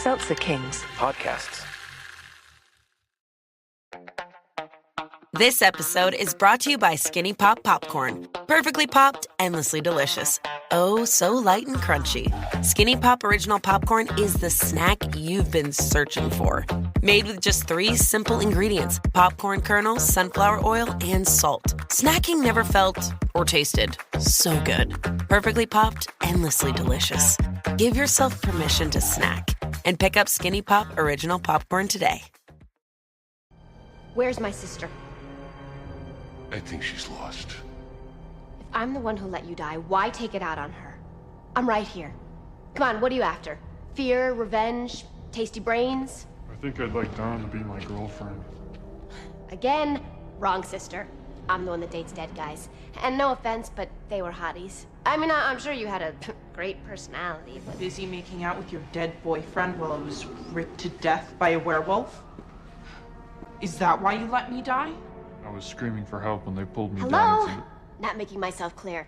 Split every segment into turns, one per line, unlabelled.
Seltzer Kings
podcasts.
This episode is brought to you by Skinny Pop Popcorn. Perfectly popped, endlessly delicious. Oh, so light and crunchy. Skinny Pop Original Popcorn is the snack you've been searching for. Made with just 3 simple ingredients: popcorn kernels, sunflower oil, and salt. Snacking never felt or tasted so good. Perfectly popped, endlessly delicious. Give yourself permission to snack and pick up Skinny Pop Original Popcorn today.
Where's my sister?
I think she's lost.
If I'm the one who let you die, why take it out on her? I'm right here. Come on, what are you after? Fear, revenge, tasty brains?
I think I'd like Dawn to be my girlfriend.
Again, wrong sister. I'm the one that dates dead guys. And no offense, but they were hotties. I mean, I'm sure you had a great personality, but...
Busy making out with your dead boyfriend while I was ripped to death by a werewolf? Is that why you let me die?
I was screaming for help when they pulled me
Hello?
down.
Not making myself clear.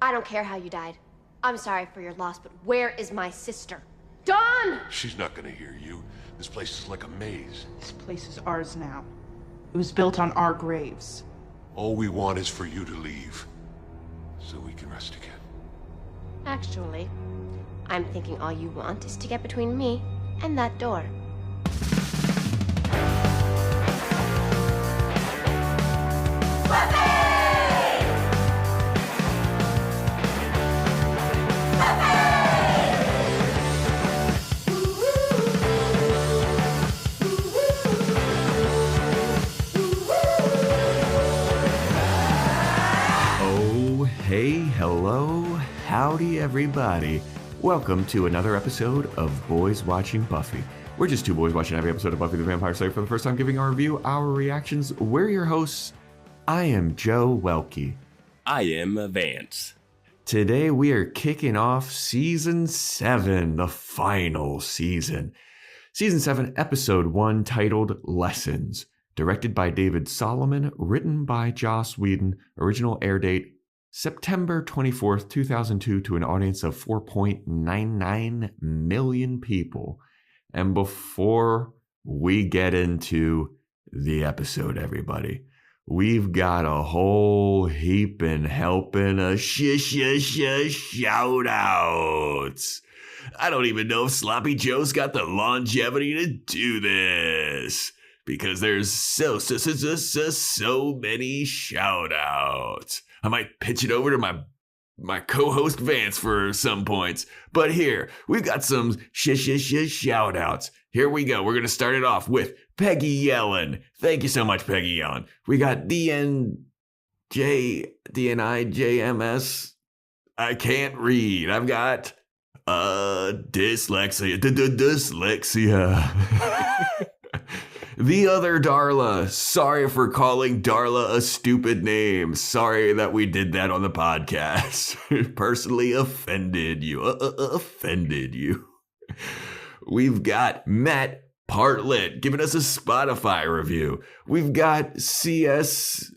I don't care how you died. I'm sorry for your loss, but where is my sister? Dawn!
She's not gonna hear you. This place is like a maze.
This place is ours now. It was built on our graves.
All we want is for you to leave, so we can rest again.
Actually, I'm thinking all you want is to get between me and that door.
Hey, hello, howdy everybody. Welcome to another episode of Boys Watching Buffy. We're just 2 boys watching every episode of Buffy the Vampire Slayer for the first time, giving our review, our reactions. We're your hosts. I am Joe Welke.
I am Vance.
Today we are kicking off Season 7, the final season. Season 7, Episode 1, titled Lessons. Directed by David Solomon, written by Joss Whedon, original air date September 24th, 2002, to an audience of 4.99 million people. And before we get into the episode, everybody, we've got a whole heaping helping of shout outs. I don't even know if Sloppy Joe's got the longevity to do this, because there's so many shout outs. I might pitch it over to my co-host Vance for some points. But here, we've got some shout outs. Here we go. We're going to start it off with Peggy Yellen. Thank you so much, Peggy Yellen. We got DNIJMS. I can't read. I've got dyslexia. The other Darla. Sorry for calling Darla a stupid name. Sorry that we did that on the podcast. Personally offended you. Offended you. We've got Matt Partlet giving us a Spotify review. We've got CSE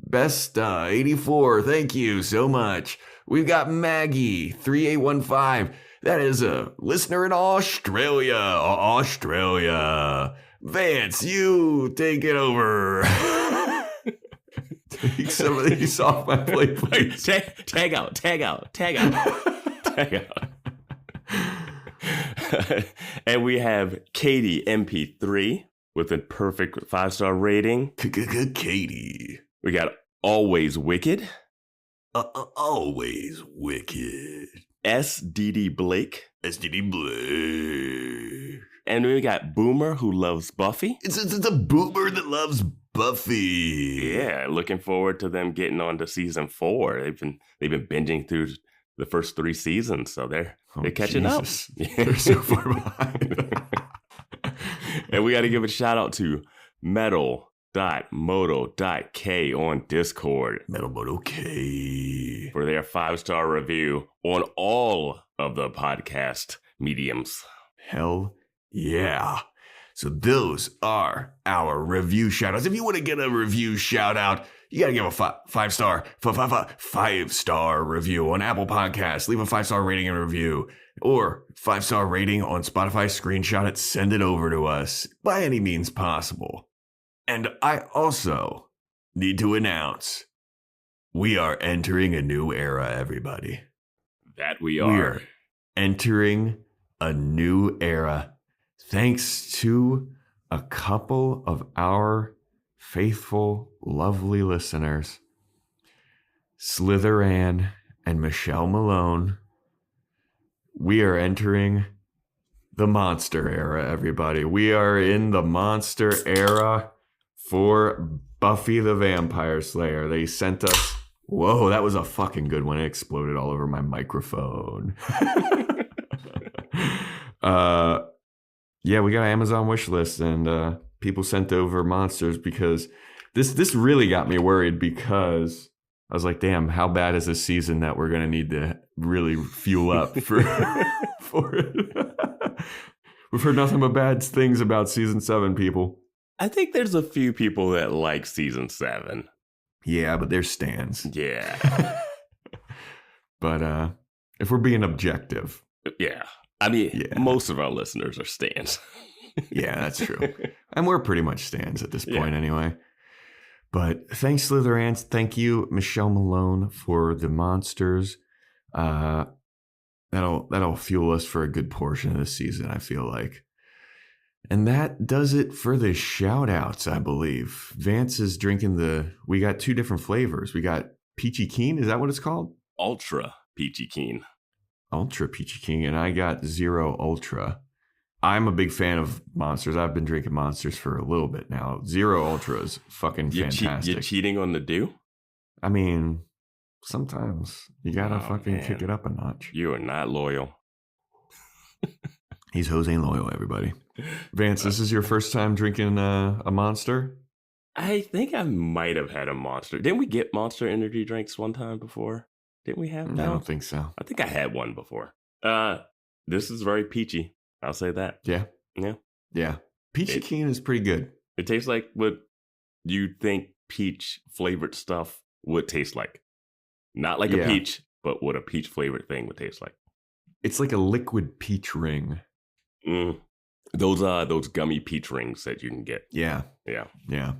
Besta 84. Thank you so much. We've got Maggie 3815. That is a listener in Australia. Vance, you take it over. Take some of these off my plate, please.
Tag out. And we have Katie MP3 with a perfect 5-star rating.
Katie.
We got Always Wicked.
Always Wicked.
SDD Blake.
SDD Blake.
And we got Boomer, who loves Buffy.
It's a boomer that loves Buffy.
Yeah, looking forward to them getting on to season 4. They've been binging through the first 3 seasons, so they're catching up.
They're so far behind.
And we got to give a shout out to Metal.moto.k on Discord.
Metal.moto.k.
For their 5-star review on all of the podcast mediums.
Hell yeah. So those are our review shout outs. If you want to get a review shout out, you got to give a five-star review on Apple Podcasts. Leave a 5-star rating and review. Or 5-star rating on Spotify. Screenshot it. Send it over to us by any means possible. And I also need to announce we are entering a new era, everybody.
That we are.
We are entering a new era thanks to a couple of our faithful, lovely listeners, Slither Ann and Michelle Malone. We are entering the monster era, everybody. We are in the monster era for Buffy the Vampire Slayer. They sent us... Whoa, that was a fucking good one. It exploded all over my microphone. Yeah, we got an Amazon wish list, and people sent over monsters because this really got me worried, because I was like, damn, how bad is this season that we're going to need to really fuel up for it? We've heard nothing but bad things about season 7, people.
I think there's a few people that like season 7.
Yeah, but they're stans.
Yeah.
But if we're being objective.
Yeah. I mean, most of our listeners are stans.
Yeah, that's true. And we're pretty much stans at this point anyway. But thanks, Slither Ants. Thank you, Michelle Malone, for the monsters. That'll fuel us for a good portion of the season, I feel like. And that does it for the shout outs, I believe. Vance is drinking we got 2 different flavors. We got Peachy Keen. Is that what it's called?
Ultra Peachy Keen.
Ultra Peachy Keen. And I got Zero Ultra. I'm a big fan of monsters. I've been drinking monsters for a little bit now. Zero Ultra is fucking fantastic.
You're cheating on the dew?
I mean, sometimes you gotta kick it up a notch.
You are not loyal.
He's Jose Loyal, everybody. Vance, this is your first time drinking a Monster?
I think I might have had a Monster. Didn't we get Monster energy drinks one time before? Didn't we have that?
I don't think so.
I think I had one before. This is very peachy. I'll say that.
Yeah.
Yeah.
Yeah. Peachy Keen is pretty good.
It tastes like what you think peach flavored stuff would taste like. Not like a peach, but what a peach flavored thing would taste like.
It's like a liquid peach ring.
Those gummy peach rings that you can get.
Yeah.
Yeah.
Yeah.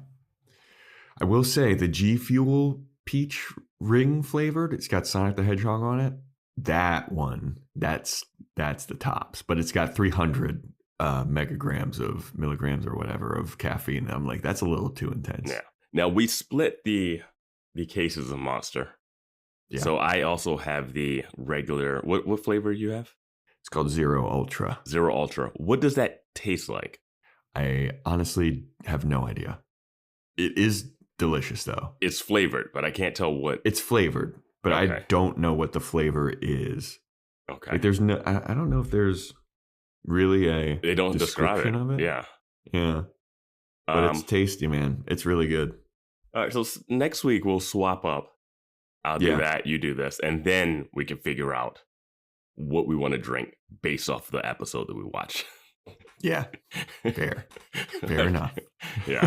I will say the G Fuel peach ring flavored, it's got Sonic the Hedgehog on it. That one, that's the tops, but it's got 300 milligrams or whatever of caffeine. I'm like, that's a little too intense.
Yeah. Now we split the cases of Monster. Yeah. So I also have the regular. What flavor do you have?
It's called Zero Ultra.
Zero Ultra. What does that taste like?
I honestly have no idea. It is delicious though.
It's flavored, but I can't tell what.
It's flavored, but okay. I don't know what the flavor is.
Okay.
Like there's no. I don't know if there's really a.
They don't describe it.
Of it.
Yeah.
Yeah. But it's tasty, man. It's really good.
All right. So next week we'll swap up. I'll do that. You do this, and then we can figure out what we want to drink based off the episode that we watch.
Yeah. Fair enough.
Yeah.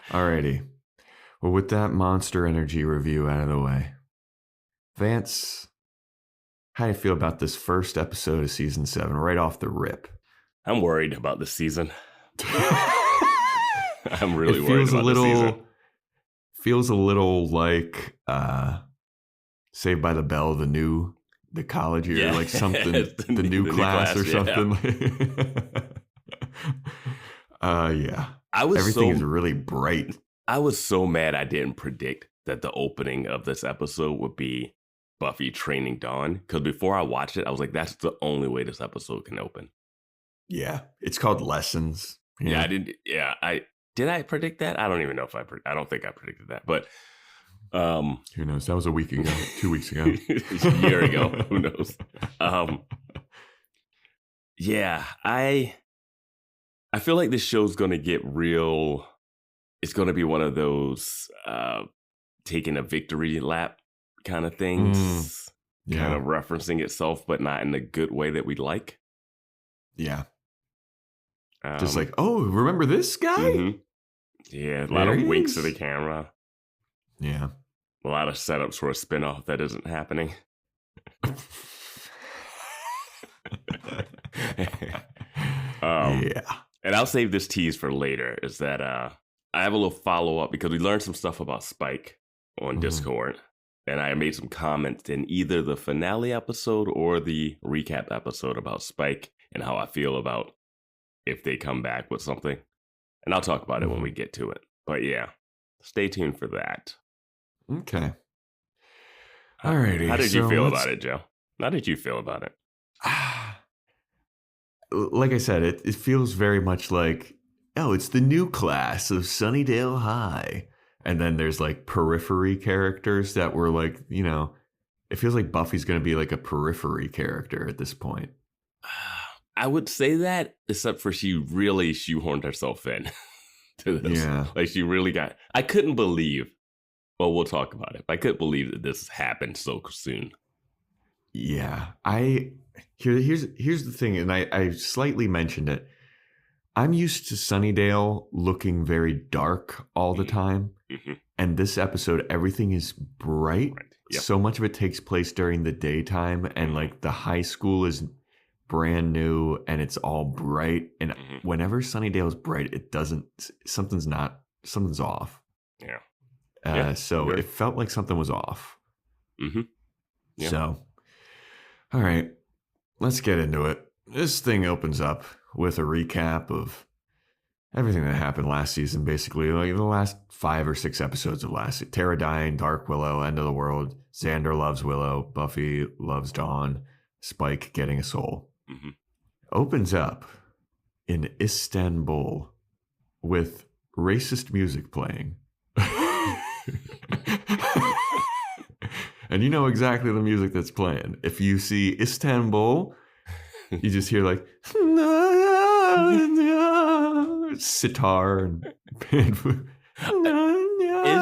Alrighty. Well, with that Monster Energy review out of the way, Vance, how do you feel about this first episode of season 7 right off the rip?
I'm worried about the season. I'm really worried about the season.
Feels a little like Saved by the Bell, the college year, like something, the new class or something. Yeah. Everything is really bright.
I was so mad I didn't predict that the opening of this episode would be Buffy training Dawn. Because before I watched it, I was like, that's the only way this episode can open.
Yeah. It's called Lessons.
Yeah, I did. Yeah, did I predict that? I don't even know if I don't think I predicted that, but
who knows? That was a week ago, 2 weeks ago,
a year ago. Who knows? Yeah, I feel like this show's going to get real. It's going to be one of those taking a victory lap kind of things, kind of referencing itself, but not in the good way that we like.
Yeah. Just like, oh, remember this guy?
Yeah, a lot of winks to the camera.
Yeah.
A lot of setups for a spinoff that isn't happening.
Yeah.
And I'll save this tease for later, is that I have a little follow-up because we learned some stuff about Spike on Discord. And I made some comments in either the finale episode or the recap episode about Spike and how I feel about if they come back with something. And I'll talk about it when we get to it. But yeah, stay tuned for that.
Okay. Alrighty.
How did you feel about it, Joe? How did you feel about it?
Like I said, it feels very much like, oh, it's the new class of Sunnydale High. And then there's like periphery characters that were like, you know, it feels like Buffy's going to be like a periphery character at this point.
I would say that, except for she really shoehorned herself in to this.
Yeah.
Like she really got, I couldn't believe, well, we'll talk about it. I couldn't believe that this happened so soon.
Yeah. Here's the thing, and I slightly mentioned it. I'm used to Sunnydale looking very dark all the time. Mm-hmm. And this episode, everything is bright. Right. Yep. So much of it takes place during the daytime. And like the high school is brand new and it's all bright. And whenever Sunnydale is bright, it doesn't, something's off.
Yeah.
So it felt like something was off.
Mm-hmm. Yeah.
So, all right, let's get into it. This thing opens up with a recap of everything that happened last season, basically. Like the last 5 or 6 episodes of last season. Tara dying, Dark Willow, End of the World, Xander loves Willow, Buffy loves Dawn, Spike getting a soul. Mm-hmm. Opens up in Istanbul with racist music playing. And you know exactly the music that's playing. If you see Istanbul, you just hear like sitar and
Is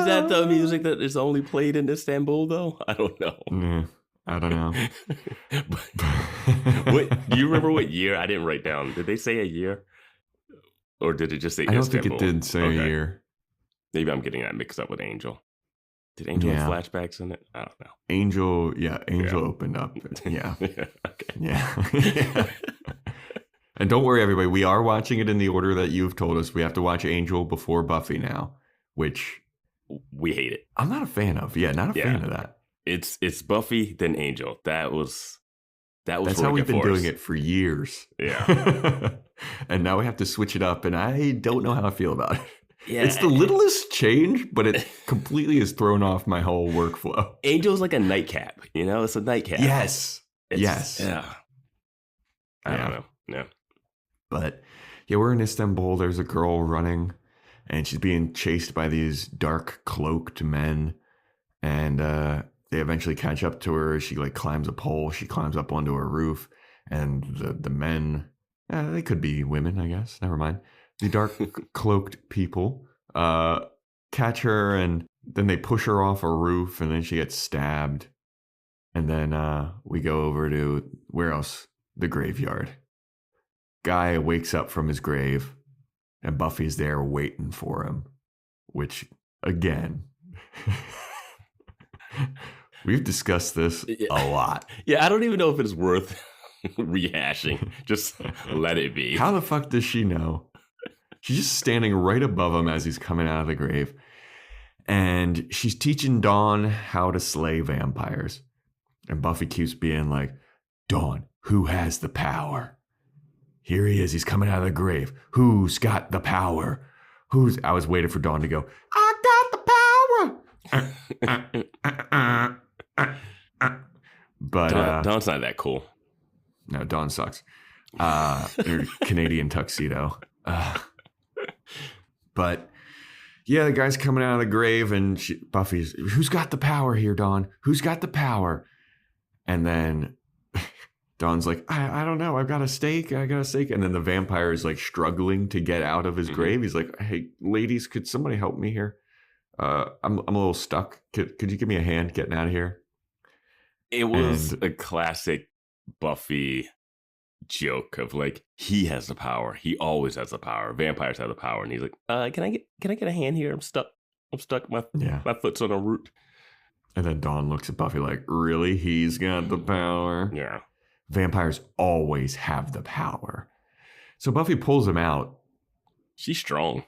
that the music that is only played in Istanbul, though? I don't know.
I don't know.
Do you remember what year? I didn't write down. Did they say a year? Or did it just say Istanbul?
I don't think it did say a year.
Maybe I'm getting that mixed up with Angel. Did Angel have flashbacks in it? I don't know.
Angel opened up. Yeah.
Okay.
Yeah. And don't worry, everybody. We are watching it in the order that you've told us. We have to watch Angel before Buffy now, which
we hate it.
I'm not a fan of. Yeah, not a fan of that.
It's Buffy, then Angel. That's
how we've been doing it for years.
Yeah.
And now we have to switch it up, and I don't know how I feel about it.
Yeah.
It's the littlest change, but it completely has thrown off my whole workflow.
Angel's like a nightcap, you know? It's a nightcap.
Yes. Yes.
Yeah. I don't know. Yeah.
But yeah, we're in Istanbul. There's a girl running, and she's being chased by these dark cloaked men. And they eventually catch up to her. She like climbs a pole. She climbs up onto a roof. And the men, they could be women, I guess. Never mind. The dark cloaked people catch her, and then they push her off a roof, and then she gets stabbed. And then we go over to, where else? The graveyard. Guy wakes up from his grave, and Buffy's there waiting for him, which, again, we've discussed this a lot.
Yeah, I don't even know if it's worth rehashing. Just let it be.
How the fuck does she know? She's just standing right above him as he's coming out of the grave. And she's teaching Dawn how to slay vampires. And Buffy keeps being like, Dawn, who has the power? Here he is. He's coming out of the grave. Who's got the power? I was waiting for Dawn to go, I got the power. But
Dawn's not that cool.
No, Dawn sucks. Her Canadian tuxedo. But yeah, the guy's coming out of the grave, and Buffy's, who's got the power here, Dawn? Who's got the power? And then Dawn's like, I don't know. I got a stake. And then the vampire is like struggling to get out of his grave. He's like, hey, ladies, could somebody help me here? I'm a little stuck. Could you give me a hand getting out of here?
It was a classic Buffy joke of like, he has the power. He always has the power. Vampires have the power. And he's like, can I get a hand here? I'm stuck. My foot's on a root.
And then Dawn looks at Buffy like, really? He's got the power?
Yeah.
Vampires always have the power. So Buffy pulls him out.
She's strong.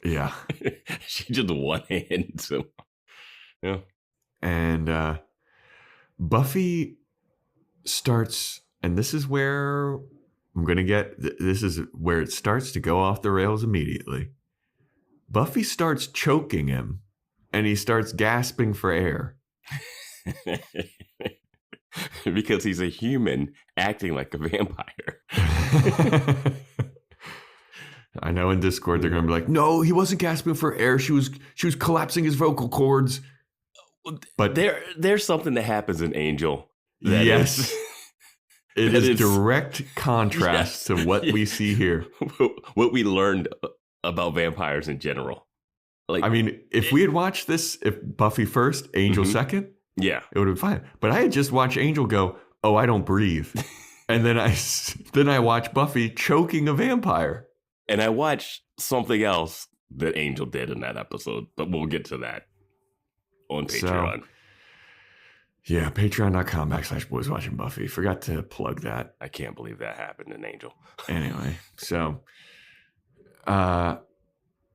Yeah.
She just one hand. So, yeah.
And Buffy starts, and this is where this is where it starts to go off the rails immediately. Buffy starts choking him, and he starts gasping for air.
Because he's a human acting like a vampire.
I know in Discord they're going to be like, no, he wasn't gasping for air. She was collapsing his vocal cords. But
there's something that happens in Angel.
Yes. It is direct contrast to what we see here.
What we learned about vampires in general. Like, I
mean, if we had watched this, if Buffy first, Angel second,
yeah,
it would have been fine. But I had just watched Angel go, oh, I don't breathe. And then I watched Buffy choking a vampire.
And I watched something else that Angel did in that episode, but we'll get to that on Patreon.
So, yeah, patreon.com/Boys Watching Buffy. Forgot to plug that.
I can't believe that happened in Angel.
Anyway, so,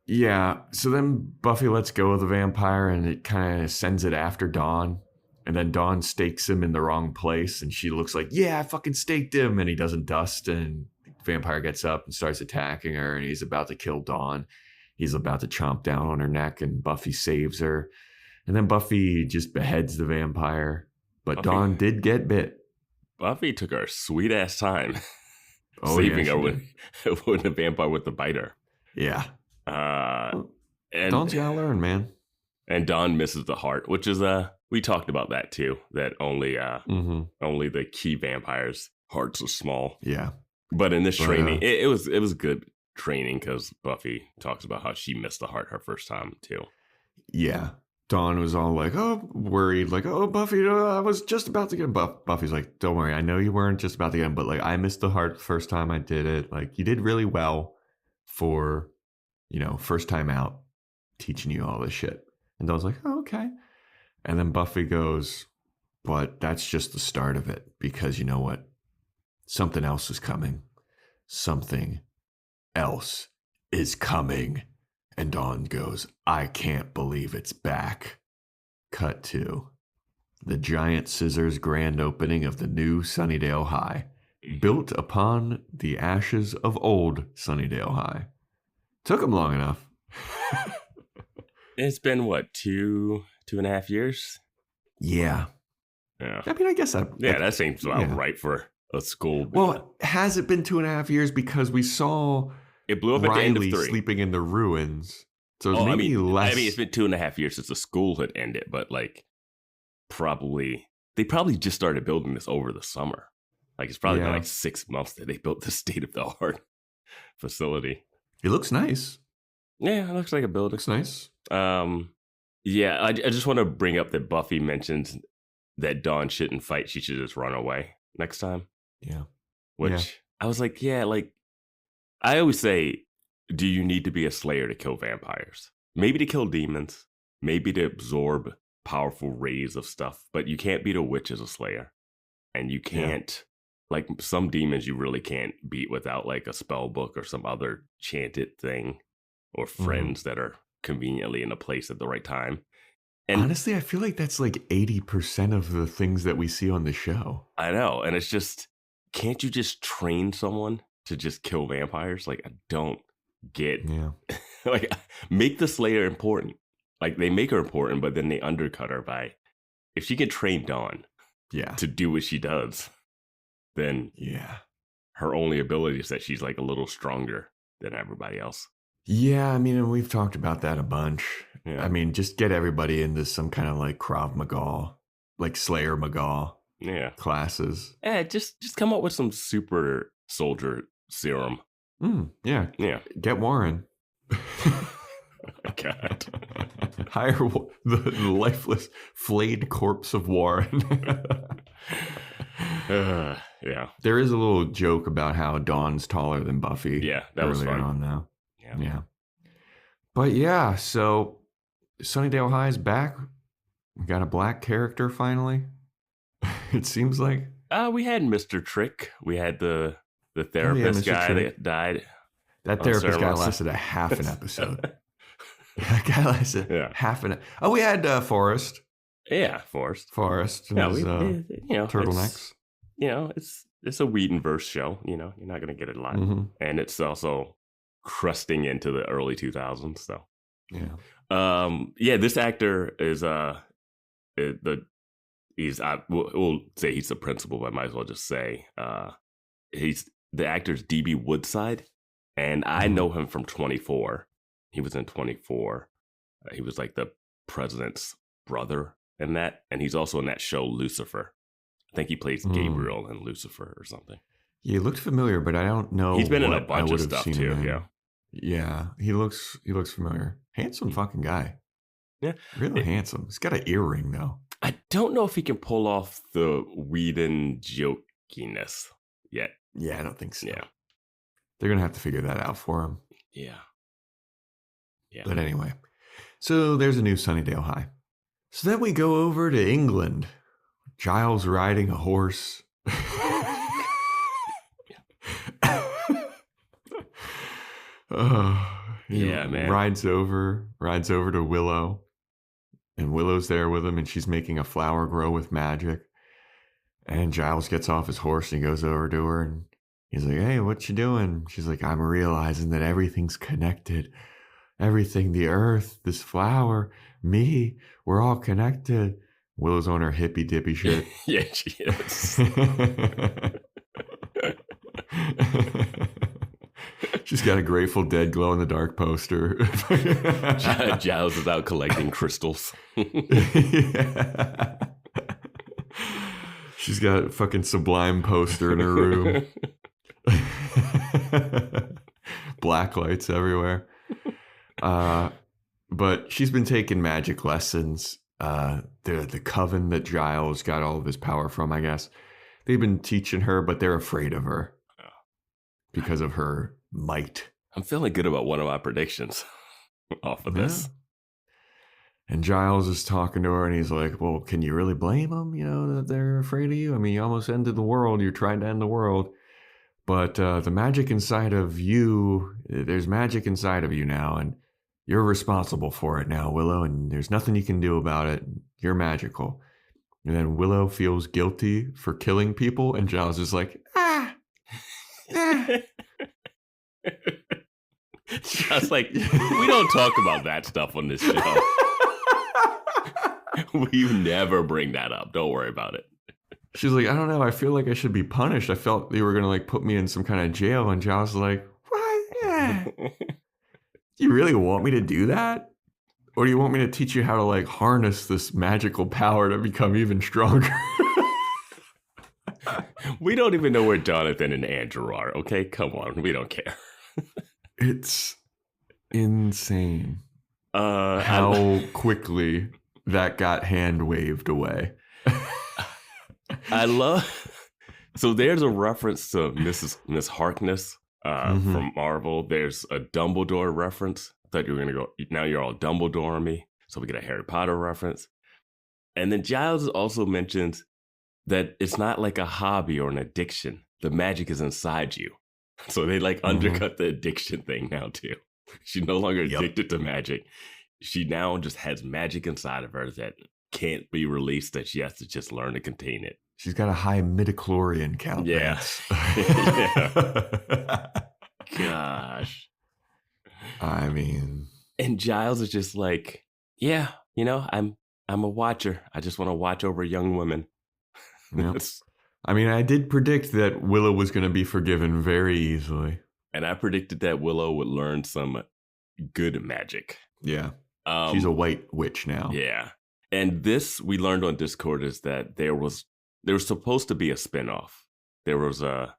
yeah. So then Buffy lets go of the vampire and it kind of sends it after Dawn. And then Dawn stakes him in the wrong place. And she looks like, yeah, I fucking staked him. And he doesn't dust. And the vampire gets up and starts attacking her. And he's about to kill Dawn. He's about to chomp down on her neck. And Buffy saves her. And then Buffy just beheads the vampire. But Dawn did get bit.
Buffy took her sweet ass time saving her when the vampire went to bite her.
Yeah.
And
Dawn's gotta learn, man.
And Dawn misses the heart, which is we talked about that too. That only the key vampires' hearts are small.
Yeah.
But in this training, it was good training because Buffy talks about how she missed the heart her first time too.
Yeah. Dawn was all like, oh, worried, like, oh, Buffy, I was just about to get him. Buffy's like, don't worry, I know you weren't just about to get him, but like, I missed the heart the first time I did it. Like, you did really well for, first time out, teaching you all this shit. And Dawn's like, oh, okay. And then Buffy goes, but that's just the start of it, because you know what? Something else is coming. Something else is coming. And Dawn goes, I can't believe it's back. Cut to the Giant Scissors grand opening of the new Sunnydale High, built upon the ashes of old Sunnydale High. Took them long enough.
It's been, what, 2.5 years?
Yeah.
Yeah.
I mean, I guess
that seems about right for a school.
Well, has it been 2.5 years? Because we saw...
It blew up
Riley
at the end of 3.
Sleeping in the ruins. So it's maybe less.
I mean, it's been 2.5 years since the school had ended, but like, they probably just started building this over the summer. Like, it's probably been like 6 months that they built the state-of-the-art facility.
It looks nice.
Yeah, it looks like a building.
Looks nice.
Yeah, I just want to bring up that Buffy mentions that Dawn shouldn't fight. She should just run away next time.
Yeah.
Which I was like, yeah, like, I always say, do you need to be a slayer to kill vampires? Maybe to kill demons, maybe to absorb powerful rays of stuff, but you can't beat a witch as a slayer. And you can't, like, some demons you really can't beat without like a spell book or some other chanted thing or friends that are conveniently in a place at the right time. And
honestly, I feel like that's like 80% of the things that we see on the show.
I know. And it's just, can't you just train someone to just kill vampires? Like, I don't get like, make the slayer important. Like, they make her important, but then they undercut her by, if she can train Dawn to do what she does, then her only ability is that she's like a little stronger than everybody else.
Yeah, I mean, and we've talked about that a bunch. I mean, just get everybody into some kind of like Krav Maga, like Slayer Maga classes.
Yeah, just come up with some super soldier serum.
Yeah. Get Warren.
God.
Hire the lifeless, flayed corpse of Warren.
Yeah.
There is a little joke about how Dawn's taller than Buffy.
Yeah, that was
earlier
fun.
on now.
Yeah.
But yeah, so Sunnydale High is back. We got a black character finally. It seems like.
We had Mr. Trick. We had the therapist guy
Trick.
that died.
That therapist guy
Sarah
lasted a half an episode. That guy lasted
Yeah.
half an. Oh, we had Forrest.
Yeah, Forrest.
Forrest. And
Yeah,
his, turtlenecks.
It's a Whedonverse show. You're not gonna get it a lot, and it's also crusting into the early 2000s. So this actor is we'll say he's the principal, but I might as well just say he's the actor's DB Woodside, and I know him from 24. He was in 24. He was like the president's brother in that, and he's also in that show Lucifer. I think he plays Gabriel in Lucifer or something.
Yeah, he looked familiar, but I don't know.
He's been in a bunch of stuff too.
Yeah, he looks familiar. Handsome fucking guy.
Yeah,
really handsome. He's got an earring though.
I don't know if he can pull off the Whedon jokiness yet.
Yeah, I don't think so.
Yeah,
they're gonna have to figure that out for him.
Yeah.
But anyway, so there's a new Sunnydale High. So then we go over to England. Giles riding a horse.
Man.
Rides over to Willow. And Willow's there with him, and she's making a flower grow with magic. And Giles gets off his horse and he goes over to her and he's like, "Hey, what you doing?" She's like, "I'm realizing that everything's connected. Everything, the earth, this flower, me, we're all connected." Willow's on her hippy dippy shit.
Yeah, she is.
She's got a Grateful Dead glow in the dark poster.
Giles is out collecting crystals.
Yeah. She's got a fucking Sublime poster in her room. Black lights everywhere. But she's been taking magic lessons. The coven that Giles got all of his power from, I guess. They've been teaching her, but they're afraid of her because of her might.
I'm feeling good about one of my predictions off of this.
And Giles is talking to her and he's like, "Well, can you really blame them, that they're afraid of you? I mean, you almost ended the world. You're trying to end the world. But the magic inside of you, there's magic inside of you now, and you're responsible for it now, Willow, and there's nothing you can do about it. You're magical." And then Willow feels guilty for killing people, and Giles is like, "Ah."
I was like, we don't talk about that stuff on this show. We never bring that up. Don't worry about it.
She's like, "I don't know. I feel like I should be punished. I felt they were going to put me in some kind of jail." And Giles is like, "What? Yeah. You really want me to do that? Or do you want me to teach you how to harness this magical power to become even stronger?"
We don't even know where Jonathan and Andrew are. Okay, come on. We don't care.
It's insane how quickly that got hand waved away.
I love. So there's a reference to Miss Harkness from Marvel. There's a Dumbledore reference. I thought you were gonna go. Now you're all Dumbledore on me. So we get a Harry Potter reference, and then Giles also mentions that it's not like a hobby or an addiction. The magic is inside you. So they undercut the addiction thing now too. She's no longer addicted to magic. She now just has magic inside of her that can't be released, that she has to just learn to contain it.
She's got a high midichlorian count.
Yeah. Gosh.
I mean.
And Giles is just like, "Yeah, I'm a watcher. I just want to watch over young women."
Yep. I mean, I did predict that Willow was going to be forgiven very easily.
And I predicted that Willow would learn some good magic.
Yeah. She's a white witch now.
Yeah. And this, we learned on Discord, is that there was supposed to be a spinoff. There was a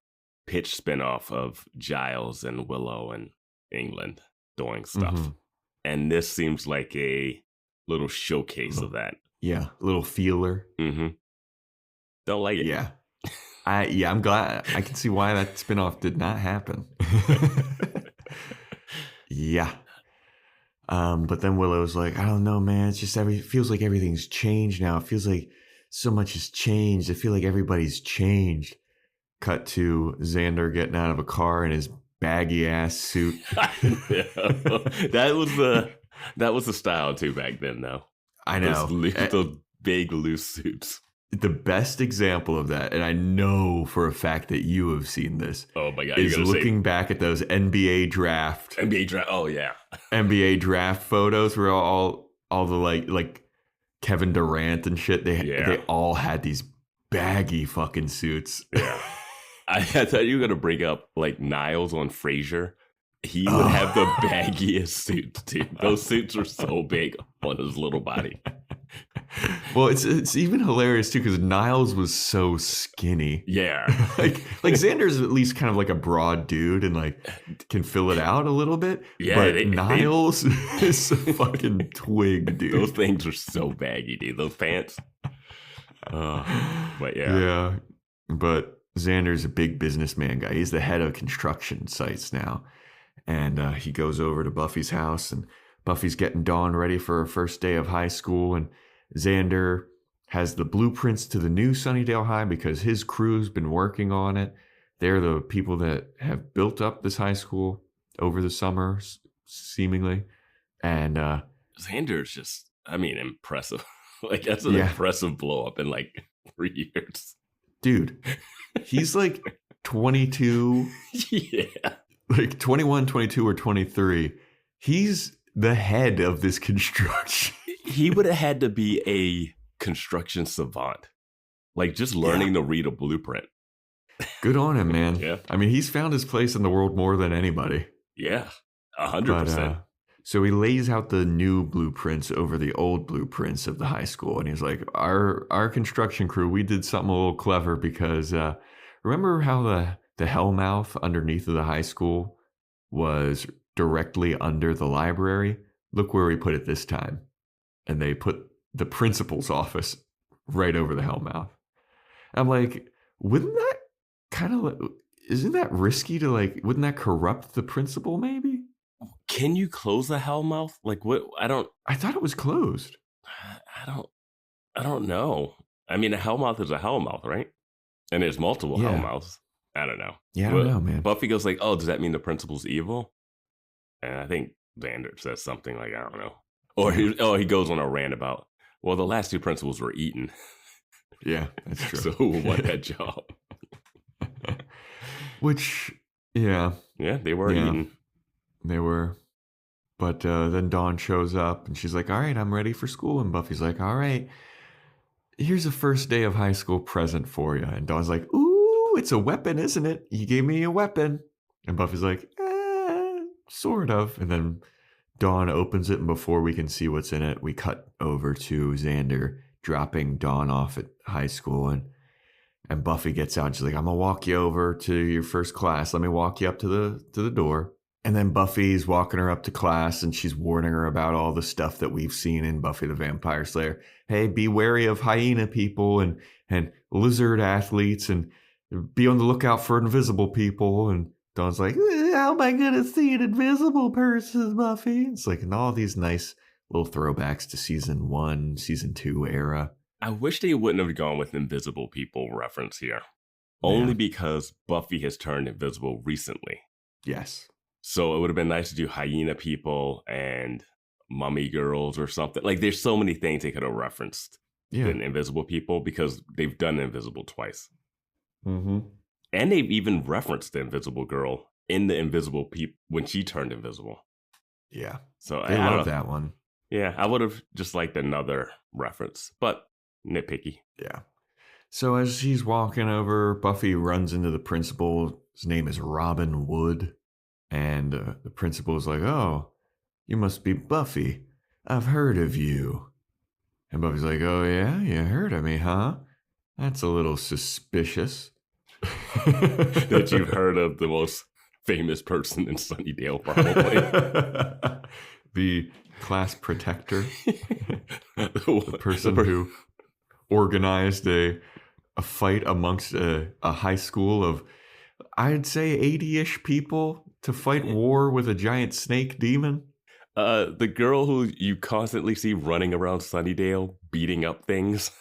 pitch spinoff of Giles and Willow in England doing stuff. And this seems like a little showcase of that.
Yeah. A little feeler.
Don't like it.
Yeah. I'm glad. I can see why that spinoff did not happen. Yeah. But then Willow's like, I don't know, man. It's just it feels like everything's changed now. It feels like so much has changed. I feel like everybody's changed. Cut to Xander getting out of a car in his baggy ass suit.
That was the style too back then, though.
I know.
Those big loose suits.
The best example of that, and I know for a fact that you have seen this.
Oh my God!
Is looking back at those NBA draft.
Oh yeah.
NBA draft photos where all the like Kevin Durant and shit. They all had these baggy fucking suits.
Yeah. I thought you were gonna bring up like Niles on Frasier. He would have the baggiest suits too. Those suits were so big on his little body.
Well, it's even hilarious too because Niles was so skinny.
Yeah,
like Xander's at least kind of like a broad dude and like can fill it out a little bit. Yeah, but Niles is a fucking twig, dude.
Those things are so baggy, dude. Those pants. But
yeah. But Xander's a big businessman guy. He's the head of construction sites now, and he goes over to Buffy's house, and Buffy's getting Dawn ready for her first day of high school, and Xander has the blueprints to the new Sunnydale High because his crew's been working on it. They're the people that have built up this high school over the summer, seemingly. And
Xander's just, impressive. Like, that's an impressive blow up in like 3 years.
Dude, he's like 22.
Yeah.
Like 21, 22, or 23. He's the head of this construction.
He would have had to be a construction savant. Like just learning to read a blueprint.
Good on him, man.
Yeah.
He's found his place in the world more than anybody.
Yeah, 100%.
So he lays out the new blueprints over the old blueprints of the high school. And he's like, our construction crew, we did something a little clever because remember how the Hellmouth underneath of the high school was directly under the library? Look where we put it this time. And they put the principal's office right over the Hellmouth. I'm like, wouldn't that isn't that risky to wouldn't that corrupt the principal maybe?
Can you close the Hellmouth? Like what?
I thought it was closed.
I don't know. A Hellmouth is a Hellmouth, right? And there's multiple Hellmouths. I don't know.
Yeah, I don't know, man.
Buffy goes like, oh, does that mean the principal's evil? And I think Xander says something like, I don't know. Or he goes on a rant about, well, the last two principals were eaten.
Yeah, that's true.
So who won that job?
Which, yeah.
Yeah, they were eaten.
They were. But then Dawn shows up and she's like, all right, I'm ready for school. And Buffy's like, all right, here's a first day of high school present for you. And Dawn's like, ooh, it's a weapon, isn't it? You gave me a weapon. And Buffy's like, sort of. And then Dawn opens it, and before we can see what's in it, we cut over to Xander dropping Dawn off at high school. And Buffy gets out and she's like, I'm going to walk you over to your first class. Let me walk you up to the door. And then Buffy's walking her up to class and she's warning her about all the stuff that we've seen in Buffy the Vampire Slayer. Hey, be wary of hyena people and lizard athletes and be on the lookout for invisible people. And Dawn's like, how am I going to see an invisible person, Buffy? It's like, and all these nice little throwbacks to season 1, season 2 era.
I wish they wouldn't have gone with invisible people reference here. Only because Buffy has turned invisible recently.
Yes.
So it would have been nice to do hyena people and mummy girls or something. Like there's so many things they could have referenced in invisible people because they've done invisible twice.
Mm-hmm.
And they've even referenced the invisible girl in the invisible people when she turned invisible.
Yeah.
So
I love that one.
Yeah, I would have just liked another reference, but nitpicky.
Yeah. So as she's walking over, Buffy runs into the principal. His name is Robin Wood. And the principal's like, oh, you must be Buffy. I've heard of you. And Buffy's like, oh, yeah? You heard of me, huh? That's a little suspicious.
That you've heard of the most famous person in Sunnydale, probably.
The class protector. The person who organized a a fight amongst a high school of, I'd say 80-ish people to fight war with a giant snake demon.
The girl who you constantly see running around Sunnydale beating up things.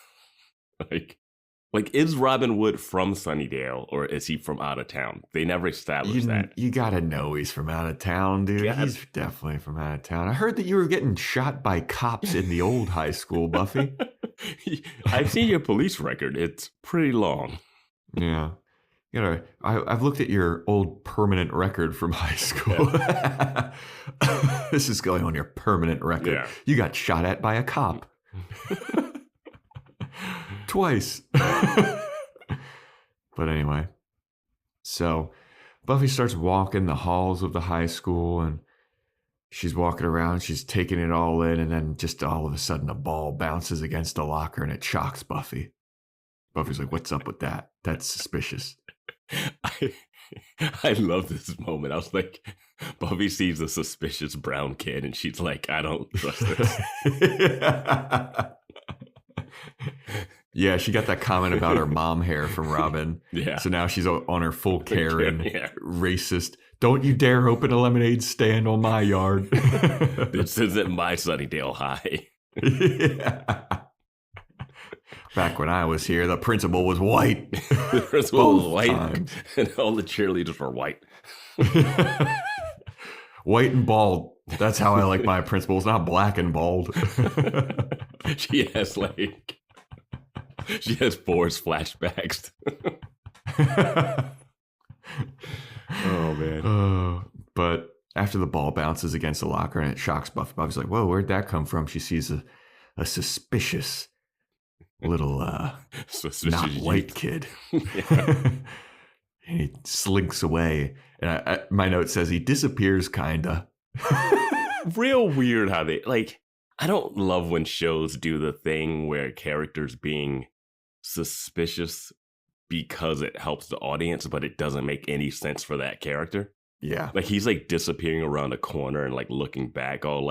Like, is Robin Wood from Sunnydale or is he from out of town? They never established that.
You gotta know he's from out of town, dude.
Yeah.
He's definitely from out of town. I heard that you were getting shot by cops in the old high school, Buffy.
I've seen your police record. It's pretty long.
Yeah. I've looked at your old permanent record from high school. Yeah. This is going on your permanent record.
Yeah.
You got shot at by a cop. Twice. But anyway, so Buffy starts walking the halls of the high school, and she's walking around, she's taking it all in, and then just all of a sudden a ball bounces against a locker and it shocks Buffy. Buffy's like, what's up with that? That's suspicious.
I love this moment. I was like, Buffy sees a suspicious brown kid and she's like, I don't trust this.
Yeah, she got that comment about her mom hair from Robin.
Yeah.
So now she's on her full Karen, racist. Don't you dare open a lemonade stand on my yard.
This isn't my Sunnydale High.
Yeah. Back when I was here, the principal was white.
The principal was white,
times.
And all the cheerleaders were white.
White and bald. That's how I like my principals, not black and bald.
She has Forrest flashbacks. Oh, man.
But after the ball bounces against the locker and it shocks Buffy, Buffy's like, whoa, where'd that come from? She sees a suspicious little not white kid. And he slinks away. And my note says he disappears, kinda.
Real weird how they, I don't love when shows do the thing where characters being suspicious because it helps the audience, but it doesn't make any sense for that character.
Yeah.
He's disappearing around a corner and looking back all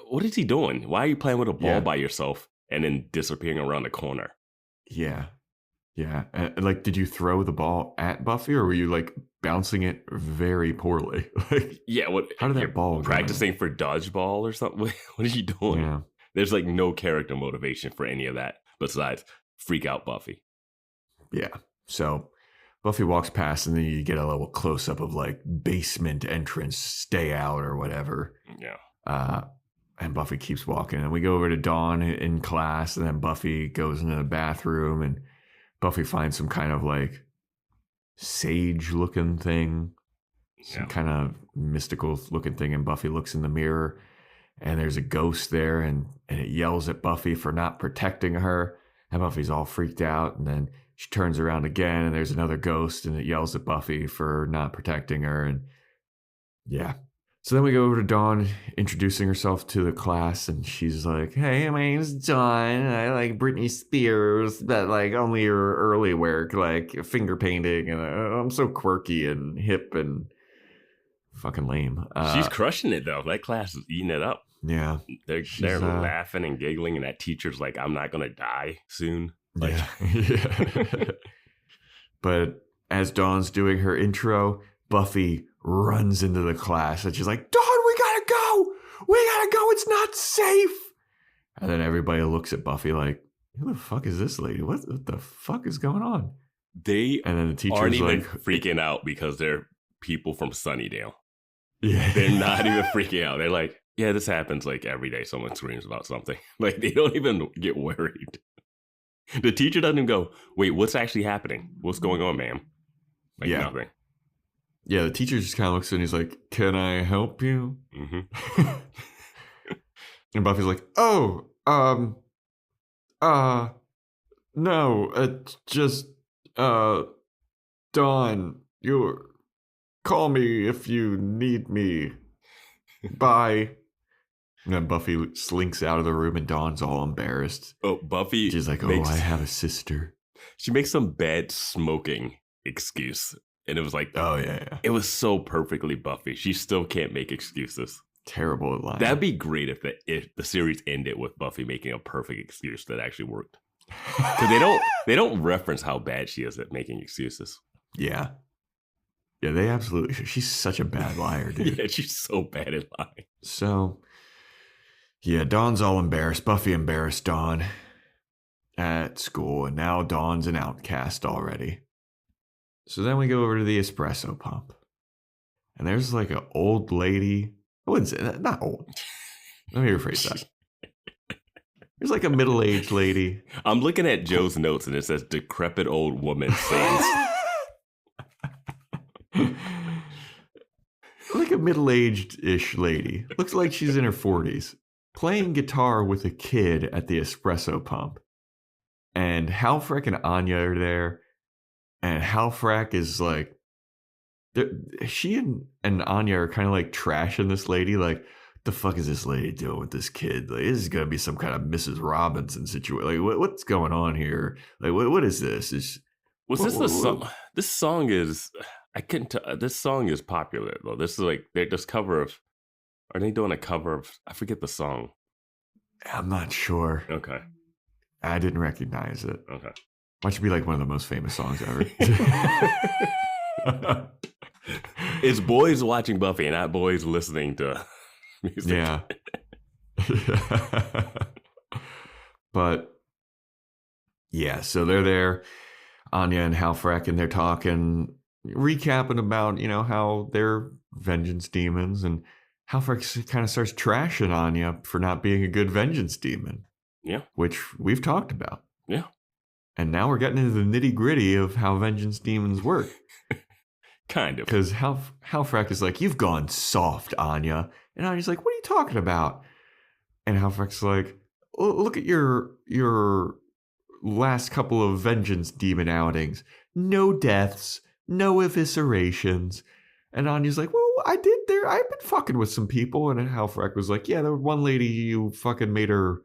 what is he doing? Why are you playing with a ball by yourself and then disappearing around the corner?
Yeah. Yeah. And, did you throw the ball at Buffy or were you bouncing it very poorly?
Yeah.
How did that ball go?
Practicing for dodgeball or something? What are you doing?
Yeah.
There's no character motivation for any of that besides freak out Buffy.
Yeah. So Buffy walks past and then you get a little close up of basement entrance, stay out or whatever.
Yeah.
And Buffy keeps walking and we go over to Dawn in class and then Buffy goes into the bathroom and Buffy finds some kind of sage looking thing, some kind of mystical looking thing. And Buffy looks in the mirror and there's a ghost there and it yells at Buffy for not protecting her. And Buffy's all freaked out. And then she turns around again and there's another ghost and it yells at Buffy for not protecting her. And yeah. So then we go over to Dawn introducing herself to the class and she's like, hey, my name's Dawn. I like Britney Spears, but only her early work, finger painting. And I'm so quirky and hip and fucking lame.
She's crushing it though. That class is eating it up.
Yeah.
They're laughing and giggling and that teacher's like, I'm not going to die soon.
Yeah. But as Dawn's doing her intro, Buffy runs into the class and she's like, Dawn, we gotta go. It's not safe. And then everybody looks at Buffy like, who the fuck is this lady? What the fuck is going on?
And
then the teacher's
aren't even freaking out because they're people from Sunnydale.
Yeah.
They're not even freaking out. They're like, yeah, this happens every day. Someone screams about something. They don't even get worried. The teacher doesn't even go, wait, what's actually happening? What's going on, ma'am? Nothing.
Yeah, the teacher just kind of looks at him and he's like, can I help you?
Mm-hmm.
And Buffy's like, no, it's just, Dawn, you call me if you need me. Bye. And then Buffy slinks out of the room and Dawn's all embarrassed.
Oh, Buffy.
She's like, I have a sister.
She makes some bad smoking excuse. And it was
oh, yeah.
It was so perfectly Buffy. She still can't make excuses.
Terrible at lying.
That'd be great if the series ended with Buffy making a perfect excuse that actually worked. Because they don't reference how bad she is at making excuses.
Yeah. Yeah, they absolutely. She's such a bad liar, dude.
Yeah, she's so bad at lying.
So, yeah, Dawn's all embarrassed. Buffy embarrassed Dawn at school, and now Dawn's an outcast already. So then we go over to the espresso pump. And there's like an old lady. I wouldn't say that, not old. Let me rephrase that. There's like a middle-aged lady.
I'm looking at Joe's notes and it says decrepit old woman sings.
Like a middle-aged-ish lady. Looks like she's in her 40s. Playing guitar with a kid at the espresso pump. And Halfrek and Anya are there. And Halfrek is like, she and Anya are kind of like trashing this lady. Like, the fuck is this lady doing with this kid? Like, this is going to be some kind of Mrs. Robinson situation. Like, what's going on here? Like, what is this?
This the song? This song is, I couldn't tell. This song is popular, though. This is like, they're this cover of, are they doing a cover of, I forget the song.
I'm not sure.
Okay.
I didn't recognize it.
Okay.
Why don't you be like one of the most famous songs ever?
It's boys watching Buffy, not boys listening to music.
Yeah. But yeah, so they're there, Anya and Halfrek, and they're talking, recapping about, how they're vengeance demons, and Halfrek kind of starts trashing Anya for not being a good vengeance demon.
Yeah.
Which we've talked about.
Yeah.
And now we're getting into the nitty-gritty of how vengeance demons work.
Kind of.
Because Halfrek is like, you've gone soft, Anya. And Anya's like, what are you talking about? And Halfrek's like, look at your last couple of vengeance demon outings. No deaths, no eviscerations. And Anya's like, well, I've been fucking with some people. And Halfrek was like, yeah, there was one lady, you fucking made her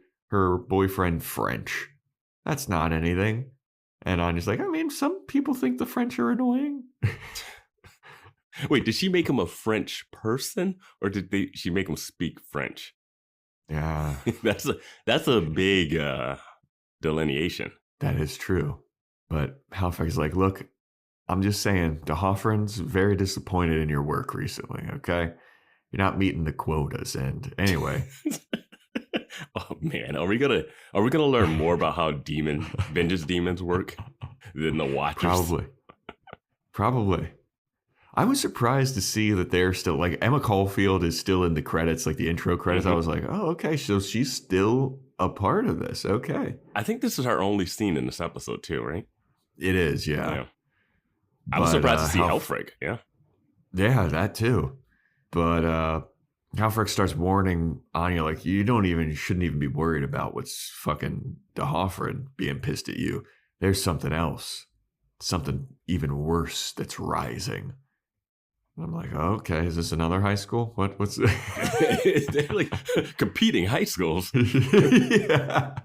boyfriend French. That's not anything. And Anya's like, I mean, some people think the French are annoying.
Wait, did she make him a French person, or did she make him speak French?
Yeah.
That's a big delineation.
That is true. But Halfrek is like, look, I'm just saying, De Hoffren's very disappointed in your work recently, okay? You're not meeting the quotas. And anyway.
Oh man, are we gonna learn more about how vengeance demons work than the Watchers?
Probably. I was surprised to see that they're still, like, Emma Caulfield is still in the credits, like the intro credits. Mm-hmm. I was like, oh, okay, so she's still a part of this. Okay.
I think this is our only scene in this episode too, right?
It is, yeah.
I was surprised to see Halfrek, yeah.
Yeah, that too. But Halfrek starts warning Anya, like, you shouldn't even be worried about what's fucking De Hoffren being pissed at you. There's something else. Something even worse that's rising. I'm like, oh, okay, is this another high school? What's
They're like competing high schools.
Yeah.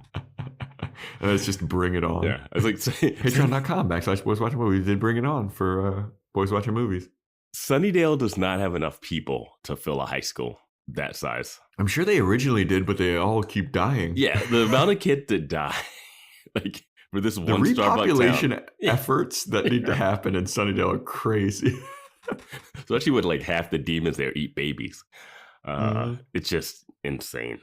Let's just bring it on.
Yeah. I was like,
Patreon.com/Boys Watching Movies. Did bring it on for Boys Watching Movies.
Sunnydale does not have enough people to fill a high school that size.
I'm sure they originally did, but they all keep dying.
Yeah, the amount of kids that die, like for this one Starbucks town.
The repopulation efforts that need to happen in Sunnydale are crazy.
Especially with like half the demons there eat babies. It's just insane.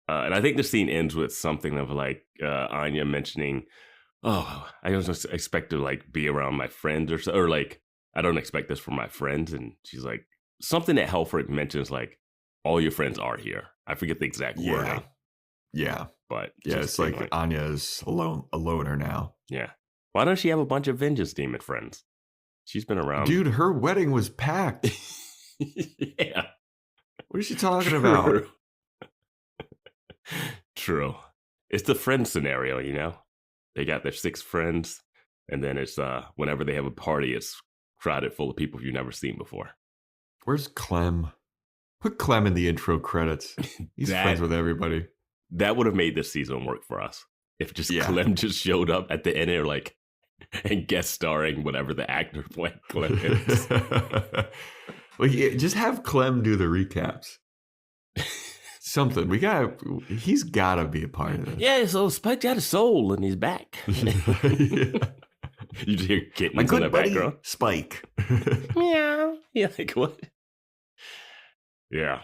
And I think the scene ends with something of like Anya mentioning, oh, I don't expect to like be around my friends or like, I don't expect this from my friends. And she's like, something that Halfrek mentions, like, all your friends are here. I forget the exact wording.
Yeah.
But
yeah, it's like Anya's a loner now.
Yeah. Why doesn't she have a bunch of vengeance demon friends? She's been around.
Dude, her wedding was packed.
Yeah.
What is she talking about?
True. It's the friend scenario, you know? They got their 6 friends, and then it's whenever they have a party, it's crowded full of people you've never seen before.
Where's Clem? Put Clem in the intro credits. He's friends with everybody.
That would have made this season work for us. If Clem just showed up at the end and like and guest starring whatever the actor playing Clem is.
Just have Clem do the recaps. Something. He's gotta be a part of this.
Yeah, so Spike got a soul and he's back. You just hear kittens in the background.
Spike.
Meow. Yeah, like what? Yeah.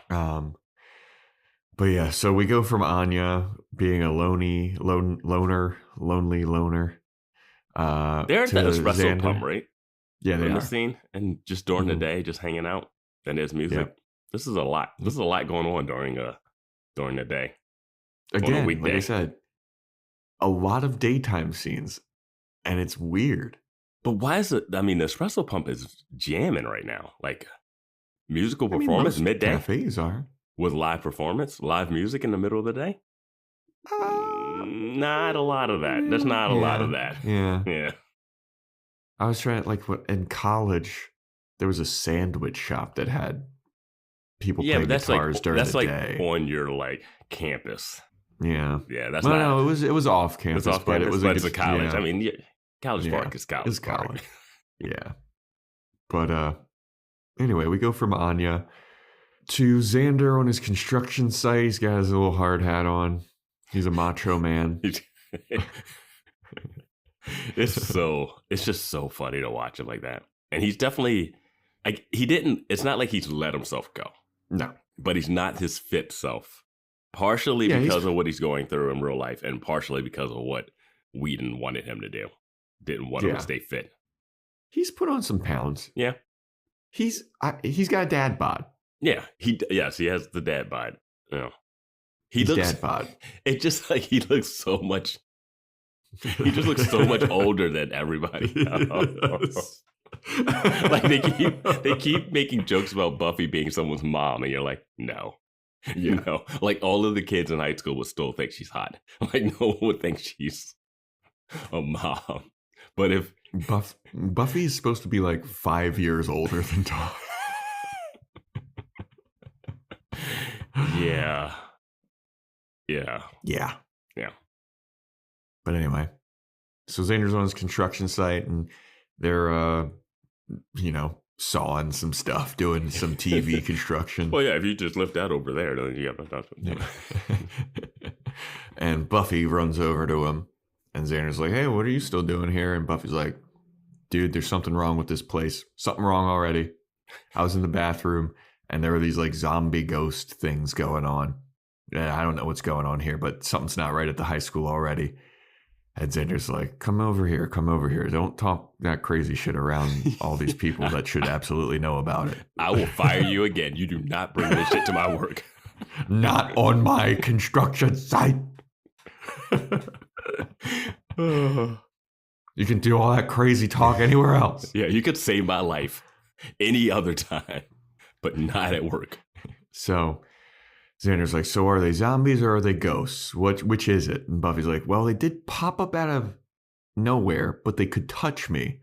But yeah, so we go from Anya being a lonely loner.
They're at that espresso
Xander.
pump, right?
Yeah, they
in
are.
the scene, and just during the day, just hanging out. And there's music.
Yep.
This is a lot. This is a lot going on during the day.
Again,
weekday.
like I said, a lot of daytime scenes, and it's weird.
But why is it? I mean, the espresso pump is jamming right now. Like musical performance
most
midday
cafes are
with live performance, live music in the middle of the day. Not a lot of that. There's not a lot of that.
Yeah.
Yeah.
I was trying in college, there was a sandwich shop that had people playing guitars during the day.
On your campus.
Yeah.
Yeah, that's
no, it was off campus.
It's off campus, but it's a college.
Yeah.
I mean, College Park is college.
It's college. Yeah. But anyway, we go from Anya to Xander on his construction site. He's got his little hard hat on. He's a macho man.
It's just so funny to watch him like that. And he's definitely it's not like he's let himself go.
No.
But he's not his fit self. Partially because of what he's going through in real life, and partially because of what Whedon wanted him to do. Didn't want him to stay fit.
He's put on some pounds.
Yeah.
He's got a dad bod.
Yeah. He has the dad bod. Yeah. He looks
dad bod.
It just he looks so much. He just looks so much older than everybody. Like they keep making jokes about Buffy being someone's mom, and you're like, no.
Yeah.
Like all of the kids in high school would still think she's hot. Like no one would think she's a mom. But if
Buffy is supposed to be 5 years older than Dawn.
Yeah.
But anyway, so Xander's on his construction site, and they're sawing some stuff, doing some TV construction.
Well, yeah, if you just lift that over there, then you have nothing.
And Buffy runs over to him, and Xander's like, hey, what are you still doing here? And Buffy's like, dude, there's something wrong with this place. Something wrong already. I was in the bathroom, and there were these don't ghost things going on. Yeah, I don't know what's going on here, but something's not right at the high school already. And Xander's like, come over here. Don't talk that crazy shit around all these people that should absolutely know about it.
I will fire you again. You do not bring this shit to my work.
Not on my construction site. You can do all that crazy talk anywhere else.
Yeah, you could save my life any other time, but not at work.
So Xander's like, so are they zombies or are they ghosts? Which is it? And Buffy's like, well, they did pop up out of nowhere, but they could touch me.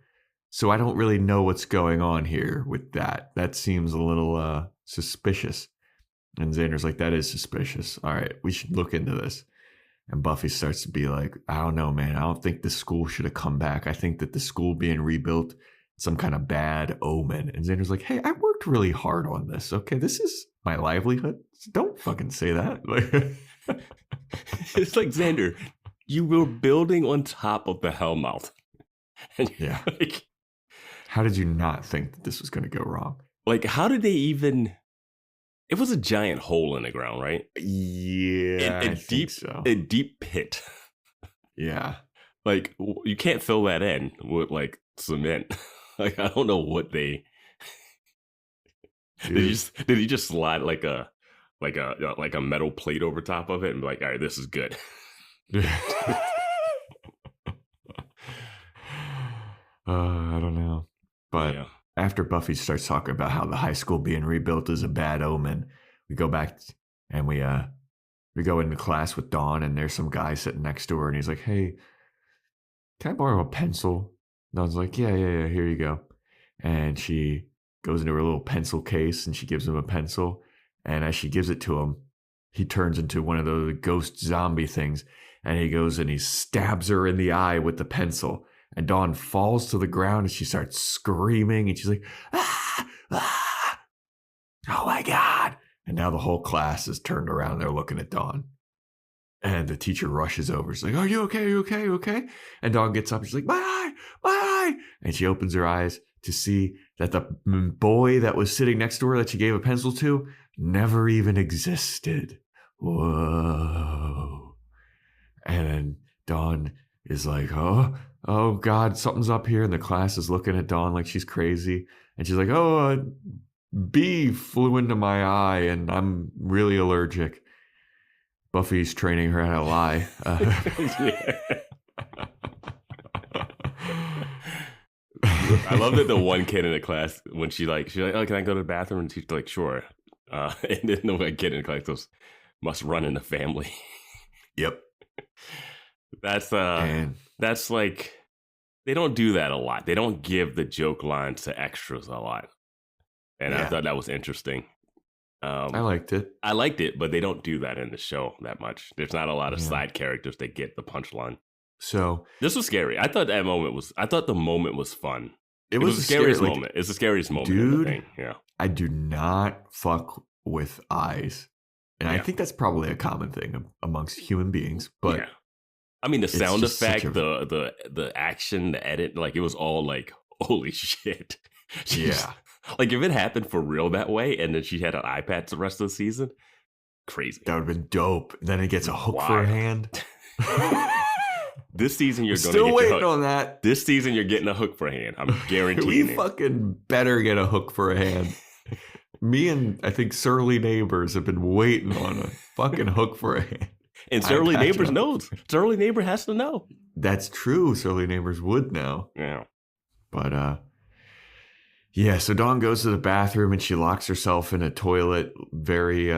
So I don't really know what's going on here with that. That seems a little suspicious. And Xander's like, that is suspicious. All right, we should look into this. And Buffy starts to be like, I don't know, man. I don't think the school should have come back. I think that the school being rebuilt, some kind of bad omen. And Xander's like, hey, I worked really hard on this. Okay, this is my livelihood. Don't fucking say that.
It's like, Xander, you were building on top of the Hellmouth.
Yeah. How did you not think that this was going to go wrong?
How did they even... It was a giant hole in the ground, right?
Yeah, I think so.
A deep pit.
Yeah.
You can't fill that in with, cement. I don't know what they... Did he just slide like a metal plate over top of it and be like, all right, this is good.
I don't know. But after Buffy starts talking about how the high school being rebuilt is a bad omen, we go back and we go into class with Dawn, and there's some guy sitting next to her, and he's like, hey, can I borrow a pencil? Dawn's like, yeah, here you go. And she goes into her little pencil case, and she gives him a pencil. And as she gives it to him, he turns into one of those ghost zombie things. And he goes and he stabs her in the eye with the pencil. And Dawn falls to the ground, and she starts screaming. And she's like, ah, oh my God. And now the whole class is turned around. They're looking at Dawn. And the teacher rushes over. She's like, are you okay? Are you okay? Are you okay? And Dawn gets up. She's like, my eye, my eye. And she opens her eyes to see that the boy that was sitting next to her that she gave a pencil to never even existed. Whoa. And then Dawn is like, oh God, something's up here. And the class is looking at Dawn like she's crazy. And she's like, a bee flew into my eye and I'm really allergic. Buffy's training her how to lie.
I love that the one kid in the class, when she's like, oh, can I go to the bathroom? And she's like, sure. And then the one kid in the class goes, must run in the family.
Yep.
That's like, they don't do that a lot. They don't give the joke lines to extras a lot. And I thought that was interesting.
I liked it.
I liked it, but they don't do that in the show that much. There's not a lot of side characters that get the punchline.
So
this was scary. I thought the moment was fun. It was the scariest moment. It's the scariest moment.
Dude,
in the thing. Yeah.
I do not fuck with eyes. And I think that's probably a common thing amongst human beings. But
I mean, the sound effect, the action, the edit, like it was all like, holy shit.
Yeah.
Like if it happened for real that way, and then she had an iPad the rest of the season, crazy.
That would have been dope. Then it gets a hook for a hand.
This season you're going to
still waiting on that.
This season you're getting a hook for a hand. I'm guaranteeing
we fucking better get a hook for a hand. Me and I think Surly Neighbors have been waiting on a fucking hook for a hand.
And Surly Neighbors knows. Surly Neighbor has to know.
That's true. Surly Neighbors would know.
Yeah.
But so Dawn goes to the bathroom and she locks herself in a toilet, very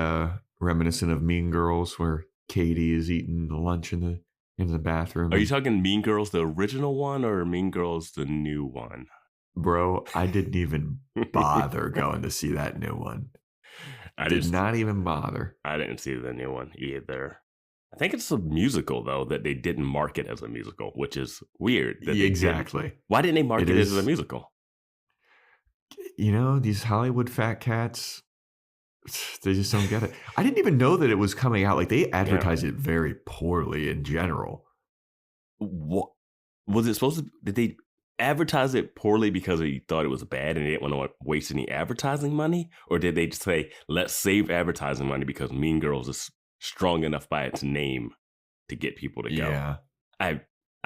reminiscent of Mean Girls, where Katie is eating lunch in the bathroom.
Are you talking Mean Girls, the original one, or Mean Girls, the new one?
Bro, I didn't even bother going to see that new one. I did not even bother.
I didn't see the new one either. I think it's a musical, though, that they didn't market as a musical, which is weird.
Exactly.
Why didn't they market it as a musical?
You know, these Hollywood fat cats, they just don't get it. I didn't even know that it was coming out. Like, they advertised it very poorly in general.
What was it supposed to? Did they advertise it poorly because they thought it was bad and they didn't want to waste any advertising money? Or did they just say, let's save advertising money because Mean Girls is strong enough by its name to get people to go?
Yeah.
I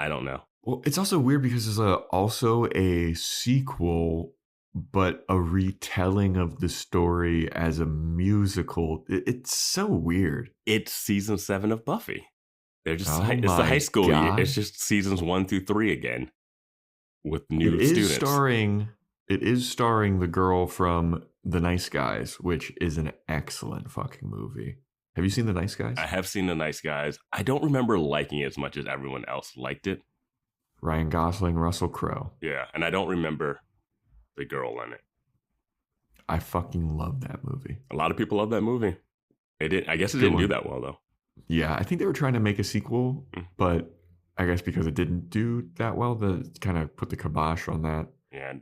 don't know.
Well, it's also weird because there's also a sequel, but a retelling of the story as a musical. It's so weird.
It's season 7 of Buffy. They're just it's the high school year. It's just seasons 1 through 3 again with new students. It is starring the girl from The Nice Guys, which is an excellent fucking movie. Have you seen The Nice Guys? I have seen The Nice Guys. I don't remember liking it as much as everyone else liked it.
Ryan Gosling, Russell Crowe.
Yeah, and I don't remember the girl in it.
I fucking love that movie.
A lot of people love that movie. I guess it didn't do that well, though.
Yeah, I think they were trying to make a sequel, but I guess because it didn't do that well, the kind of put the kibosh on that.
Yeah,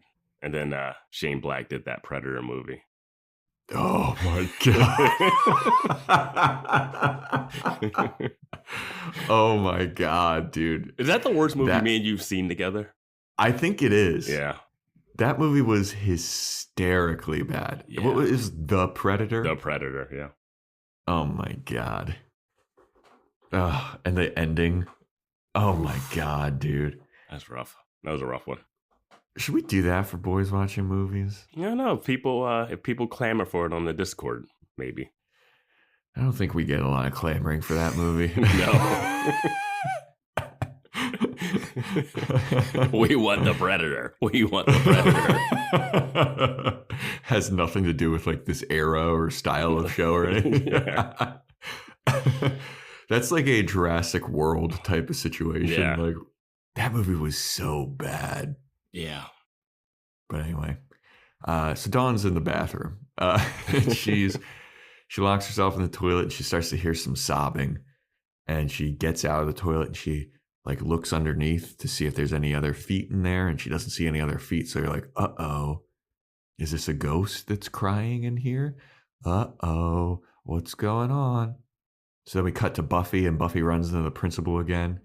and then Shane Black did that Predator movie.
Oh my god! Oh my god, dude!
Is that the worst movie me and you've seen together?
I think it is.
Yeah.
That movie was hysterically bad. Yeah. What is The Predator?
The Predator, yeah.
Oh my god. And the ending. Oh my god, dude.
That's rough. That was a rough one.
Should we do that for Boys Watching Movies?
Yeah, no. If people clamor for it on the Discord, maybe.
I don't think we get a lot of clamoring for that movie.
No. We want the Predator. We want the Predator.
Has nothing to do with like this era or style of show or anything. Yeah. That's like a Jurassic World type of situation.
Yeah.
Like that movie was so bad.
Yeah.
But anyway, so Dawn's in the bathroom. She locks herself in the toilet and she starts to hear some sobbing. And she gets out of the toilet and she like looks underneath to see if there's any other feet in there. And she doesn't see any other feet. So you're like, uh-oh, is this a ghost that's crying in here? uh-oh, what's going on? So then we cut to Buffy, and Buffy runs into the principal again.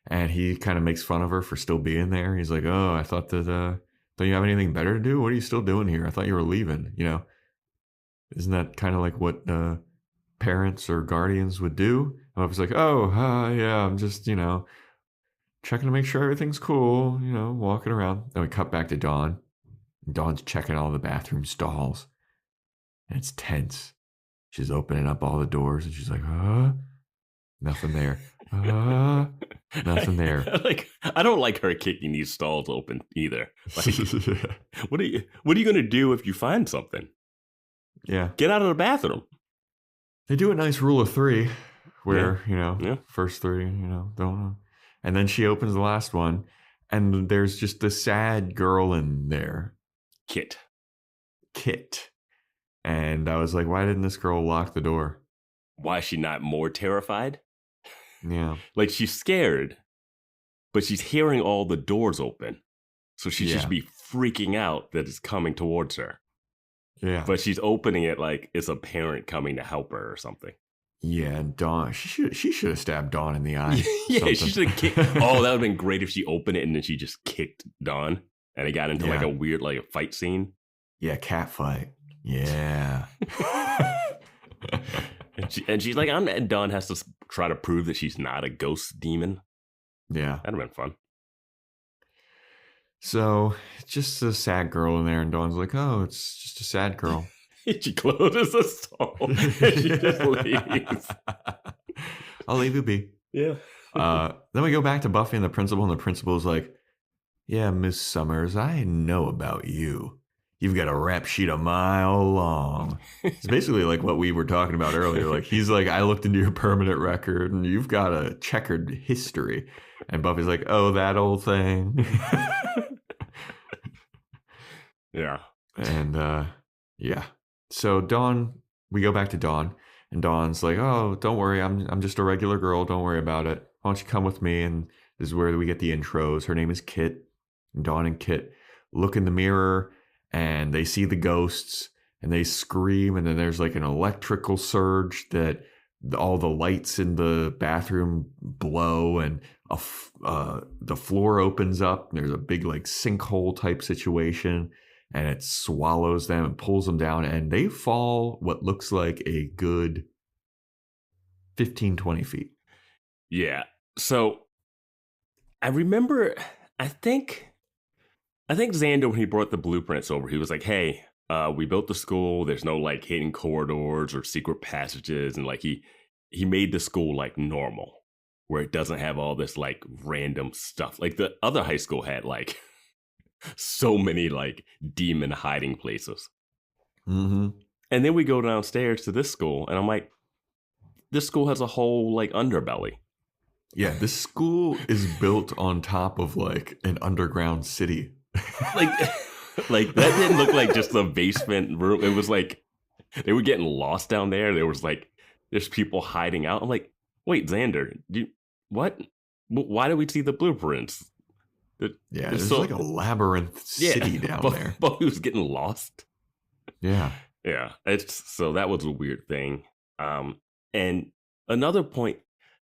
And he kind of makes fun of her for still being there. He's like, oh, I thought that, don't you have anything better to do? What are you still doing here? I thought you were leaving, you know? Isn't that kind of like what parents or guardians would do? And Buffy's like, oh, yeah, I'm just, you know, checking to make sure everything's cool, you know, walking around. Then we cut back to Dawn. Dawn's checking all the bathroom stalls. And it's tense. She's opening up all the doors, and she's like, nothing there. Nothing there.
Like, I don't like her kicking these stalls open either. Like, what are you gonna do if you find something?
Yeah.
Get out of the bathroom.
They do a nice rule of 3 where, you know, first 3, you know, don't. And then she opens the last one, and there's just the sad girl in there.
Kit.
And I was like, why didn't this girl lock the door?
Why is she not more terrified?
Yeah.
Like, she's scared, but she's hearing all the doors open. So she should be freaking out that it's coming towards her.
Yeah.
But she's opening it like it's a parent coming to help her or something.
Yeah, and Dawn, she should have stabbed Dawn in the eye.
Yeah, she should have kicked. Oh, that would have been great if she opened it and then she just kicked Dawn and it got into like a weird like a fight scene.
Yeah, cat fight. Yeah.
and she's like, and Dawn has to try to prove that she's not a ghost demon.
Yeah.
That'd have been fun.
So, just a sad girl in there, and Dawn's like, oh, it's just a sad girl.
She closes the stall and she just leaves.
I'll leave you be.
Yeah.
Then we go back to Buffy and the principal's like, yeah, Miss Summers, I know about you. You've got a rap sheet a mile long. It's basically like what we were talking about earlier. Like, he's like, I looked into your permanent record and you've got a checkered history. And Buffy's like, oh, that old thing.
Yeah.
And yeah. So Dawn, we go back to Dawn, and Dawn's like, oh, don't worry, I'm just a regular girl. Don't worry about it. Why don't you come with me? And this is where we get the intros. Her name is Kit. And Dawn and Kit look in the mirror, and they see the ghosts, and they scream, and then there's like an electrical surge that all the lights in the bathroom blow, and the floor opens up, and there's a big like sinkhole type situation, and it swallows them and pulls them down, and they fall what looks like a good 15, 20 feet.
Yeah. So I remember, I think Xander, when he brought the blueprints over, he was like, hey, we built the school. There's no like hidden corridors or secret passages. And like he made the school like normal, where it doesn't have all this like random stuff. Like the other high school had like so many like demon hiding places.
Mm-hmm.
And then we go downstairs to this school, and I'm like, this school has a whole like underbelly.
Yeah, this school is built on top of like an underground city.
like that didn't look like just a basement room. It was like they were getting lost down there. There was like there's people hiding out. I'm like, wait, Xander, what? Why do we see the blueprints?
Yeah, there's like a labyrinth city down there.
But he was getting lost.
Yeah.
Yeah. So that was a weird thing. And another point,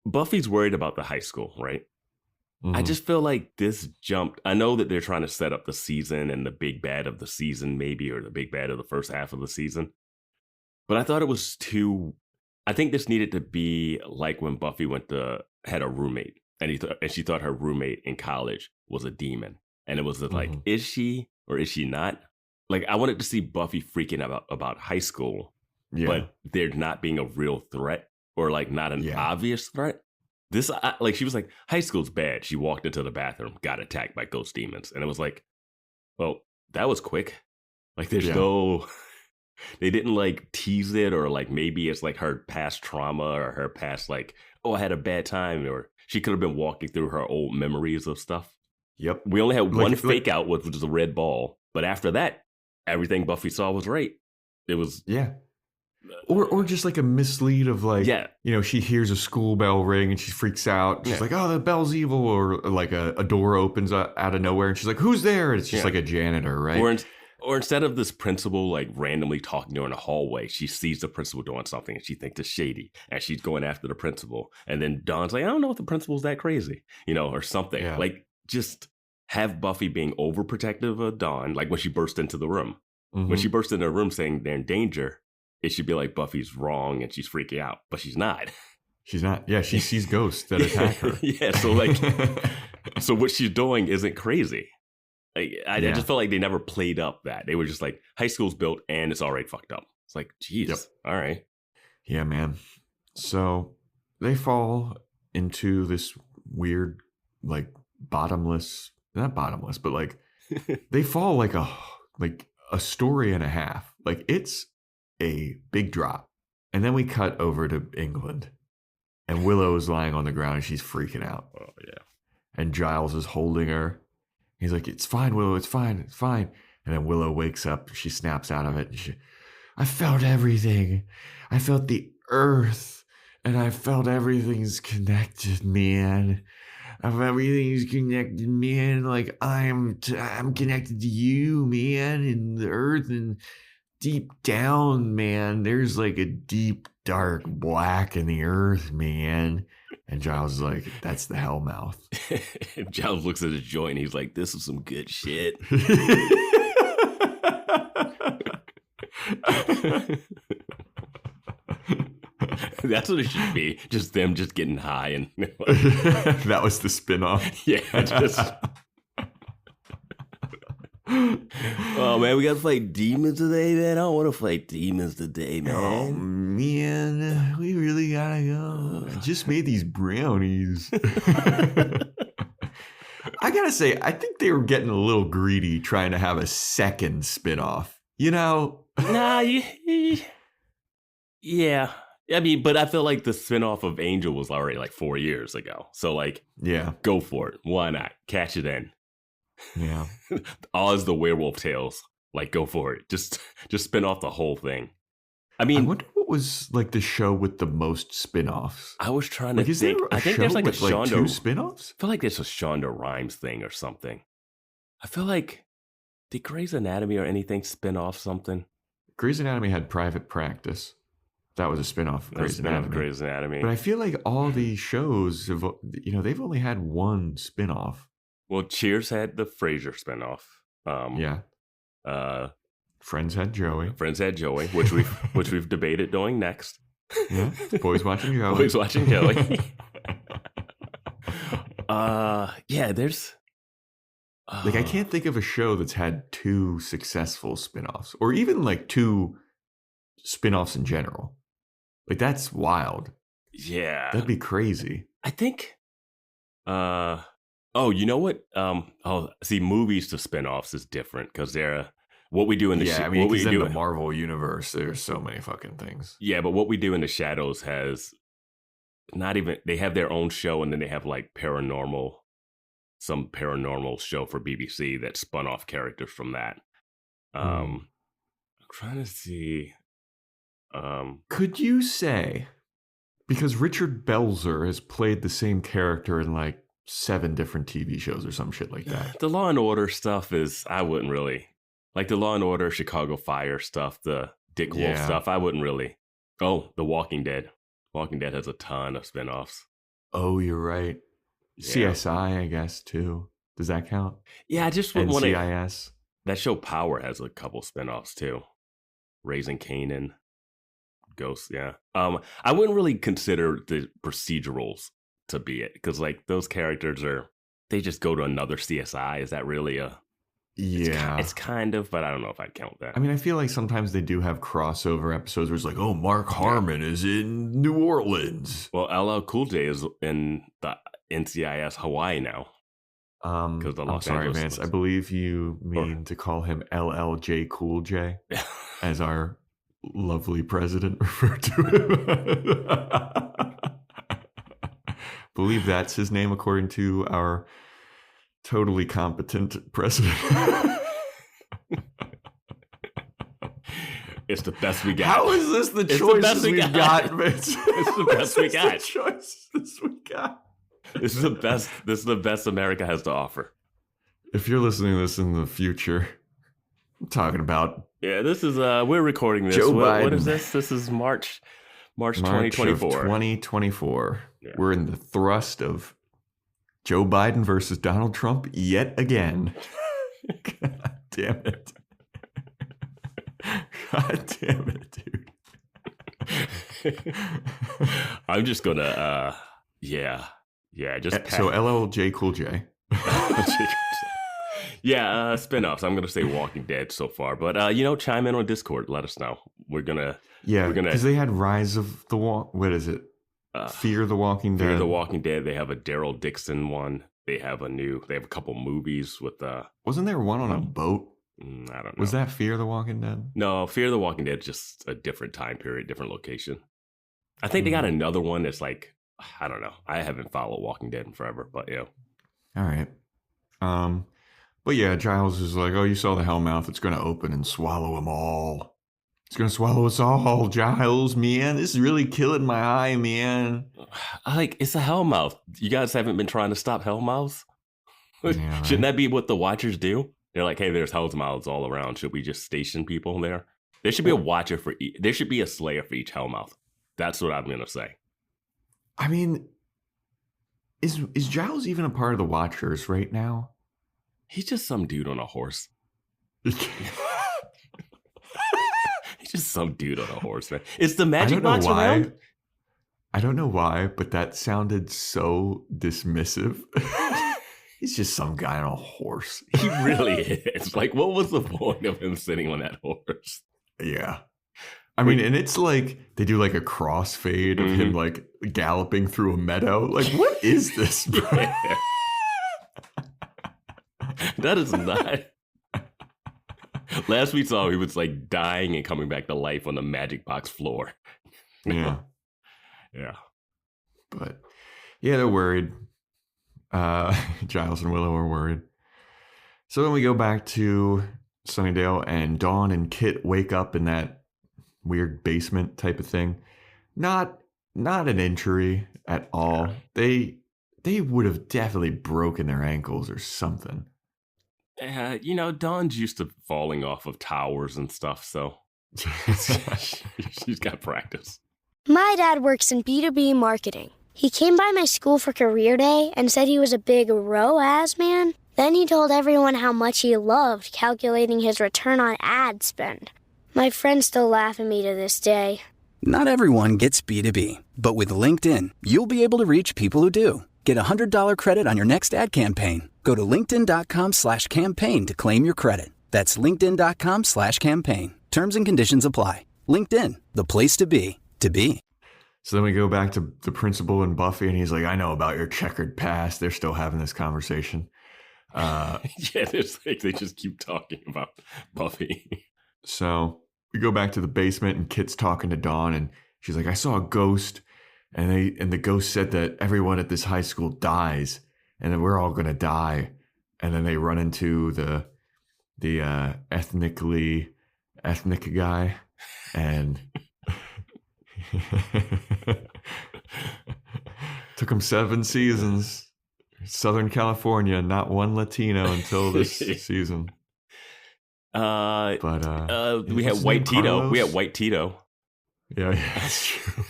Buffy's worried about the high school, right?
Mm-hmm.
I just feel like this jumped. I know that they're trying to set up the season and the big bad of the season, maybe, or the big bad of the first half of the season. But I thought it was I think this needed to be like when Buffy had a roommate, and she thought her roommate in college was a demon. And it was like, is she or is she not? Like, I wanted to see Buffy freaking about high school, but there not being a real threat or like not an obvious threat. This, like, she was like, high school's bad. She walked into the bathroom, got attacked by ghost demons. And it was like, well, that was quick. Like, there's no, they didn't like tease it, or like maybe it's like her past trauma or her past like, oh, I had a bad time, or she could have been walking through her old memories of stuff.
Yep.
We only had one fake out, which was a red ball. But after that, everything Buffy saw was right. It was.
Yeah. Or just like a mislead of like, you know, she hears a school bell ring and she freaks out. She's like, oh, the bell's evil. Or like a door opens out of nowhere and she's like, who's there? And it's just like a janitor, right?
Or instead of this principal like randomly talking to her in the hallway, she sees the principal doing something and she thinks it's shady and she's going after the principal. And then Dawn's like, I don't know if the principal's that crazy, or something.
Yeah.
Like just have Buffy being overprotective of Dawn, like when she burst into the room.
Mm-hmm.
When she burst into the room saying they're in danger, it should be like Buffy's wrong and she's freaking out, but she's not.
She's not. Yeah, she sees ghosts that attack her.
Yeah, so what she's doing isn't crazy. I just felt like they never played up that. They were just like, high school's built and it's already fucked up. It's like, geez, all right.
Yeah, man. So they fall into this weird, like not bottomless, but like they fall like a story and a half. Like it's a big drop. And then we cut over to England and Willow is lying on the ground and she's freaking out.
Oh, yeah.
And Giles is holding her. He's like, it's fine, Willow, it's fine, it's fine. And then Willow wakes up, she snaps out of it. And I felt everything. I felt the earth. And I felt everything's connected, man. Everything's connected, man. Like I'm connected to you, man, and the earth. And deep down, man, there's like a deep, dark black in the earth, man. And Giles is like, that's the Hellmouth.
Giles looks at his joint and he's like, this is some good shit. That's what it should be. Just them just getting high. And
that was the spinoff.
Yeah, just... Oh, man, we got to fight demons today, man. I don't want to fight demons today, man.
Oh, man, we really got to go. I just made these brownies. I got to say, I think they were getting a little greedy trying to have a second spinoff.
Nah, yeah. I mean, but I feel like the spinoff of Angel was already like 4 years ago. So, like,
yeah,
go for it. Why not? Catch it in.
Yeah.
Oz the Werewolf Tales. Like, go for it. Just spin off the whole thing. I mean,
I wonder what was like the show with the most spin-offs.
I was trying to think. I think there's like a Shonda,
two spin-offs?
I feel like there's a Shonda Rhimes thing or something. I feel like, did Grey's Anatomy or anything spin off something?
Grey's Anatomy had Private Practice. That was a spin-off of Grey's Anatomy. But I feel like all these shows, they've only had one spin-off.
Well, Cheers had the Frasier spinoff.
Friends had Joey.
Which we've debated doing next.
Yeah, Boys Watching Joey.
Boys Watching Joey. Yeah, there's...
Like, I can't think of a show that's had two successful spinoffs, or even like two spinoffs in general. Like, that's wild.
Yeah.
That'd be crazy.
I think... Oh, you know what? See, movies to spinoffs is different because they're what we do in the
the Marvel universe. There's so many fucking things.
Yeah, but what we do in the shadows has not even. They have their own show, and then they have like some paranormal show for BBC that spun off characters from that. I'm trying to see.
Could you say, because Richard Belzer has played the same character in like 7 different TV shows or some shit like that.
The Law and Order stuff is, I wouldn't really like the Law and Order, Chicago Fire stuff, the Dick Wolf stuff. I wouldn't really. Oh, The Walking Dead. Walking Dead has a ton of spinoffs.
Oh, you're right.
Yeah.
CSI, I guess, too. Does that count?
Yeah, I just wouldn't want to.
NCIS.
That show Power has a couple spinoffs too. Raising Kanan, Ghosts. Yeah. I wouldn't really consider the procedurals to be it because like those characters they just go to another CSI. Is that really a?
Yeah,
it's kind of, but I don't know if I'd count that.
I mean, I feel like sometimes they do have crossover episodes where it's like, oh, Mark Harmon is in New Orleans.
Well, LL Cool J is in the NCIS Hawaii now.
I'm sorry, Vance. I believe you mean to call him LLJ Cool J, as our lovely president referred to him. Believe that's his name according to our totally competent president.
It's the best we got.
How is this the choices we've got, Vince?
It's the best we got.
The choices we got.
This is the best. This is the best America has to offer.
If you're listening to this in the future, I'm talking about
this is we're recording this.
Joe
What
Biden.
is this? This is March
March
2024.
of 2024.
Yeah.
We're in the thrust of Joe Biden versus Donald Trump yet again. God damn it. God damn it, dude.
I'm just gonna just
So LLJ Cool J.
spin-offs. I'm gonna say Walking Dead so far, but chime in on Discord. Let us know. We're gonna
because they had Rise of the what is it? Fear the Walking Dead.
Fear the Walking Dead. They have a Daryl Dixon one. They have a couple movies with
wasn't there one on a boat?
I don't know.
Was that Fear the Walking Dead?
No, Fear the Walking Dead, just a different time period, different location. I think they got another one that's like, I don't know. I haven't followed Walking Dead in forever, but yeah.
All right. But yeah, Giles is like, oh, you saw the Hellmouth. It's going to open and swallow them all. It's going to swallow us all, Giles, man. This is really killing my eye, man.
It's a Hellmouth. You guys haven't been trying to stop Hellmouths?
Yeah, right?
Shouldn't that be what the Watchers do? They're like, hey, there's Hellmouths all around. Should we just station people there? There should be a Watcher for each. There should be a Slayer for each Hellmouth. That's what I'm going to say.
I mean, is Giles even a part of the Watchers right now?
He's just some dude on a horse. He's just some dude on a horse, man. Is the magic box around?
I don't know why, but that sounded so dismissive. He's just some guy on a horse.
He really is. Like, what was the point of him sitting on that horse?
Yeah. I mean, and it's like they do like a crossfade of him like galloping through a meadow. Like, what is this, bro?
Yeah. That is not. Last we saw, he was like dying and coming back to life on the magic box floor.
Yeah.
Yeah.
But yeah, they're worried. Giles and Willow are worried. So then we go back to Sunnydale, and Dawn and Kit wake up in that weird basement type of thing. Not an injury at all. They would have definitely broken their ankles or something.
Dawn's used to falling off of towers and stuff, so she's got practice.
My dad works in B2B marketing. He came by my school for career day and said he was a big ROAS man. Then he told everyone how much he loved calculating his return on ad spend. My friends still laugh at me to this day.
Not everyone gets B2B, but with LinkedIn, you'll be able to reach people who do. Get a $100 credit on your next ad campaign. Go to linkedin.com/campaign to claim your credit. That's linkedin.com/campaign. Terms and conditions apply. LinkedIn, the place to be, to be.
So then we go back to the principal and Buffy, and he's like, I know about your checkered past. They're still having this conversation.
They just keep talking about Buffy.
So we go back to the basement, and Kit's talking to Dawn, and she's like, I saw a ghost, and the ghost said that everyone at this high school dies, and then we're all gonna die. And then they run into the ethnic guy, and took him 7 seasons. Southern California, not one Latino until this season.
We had White Tito.
Carlos?
We had White Tito.
Yeah, that's true.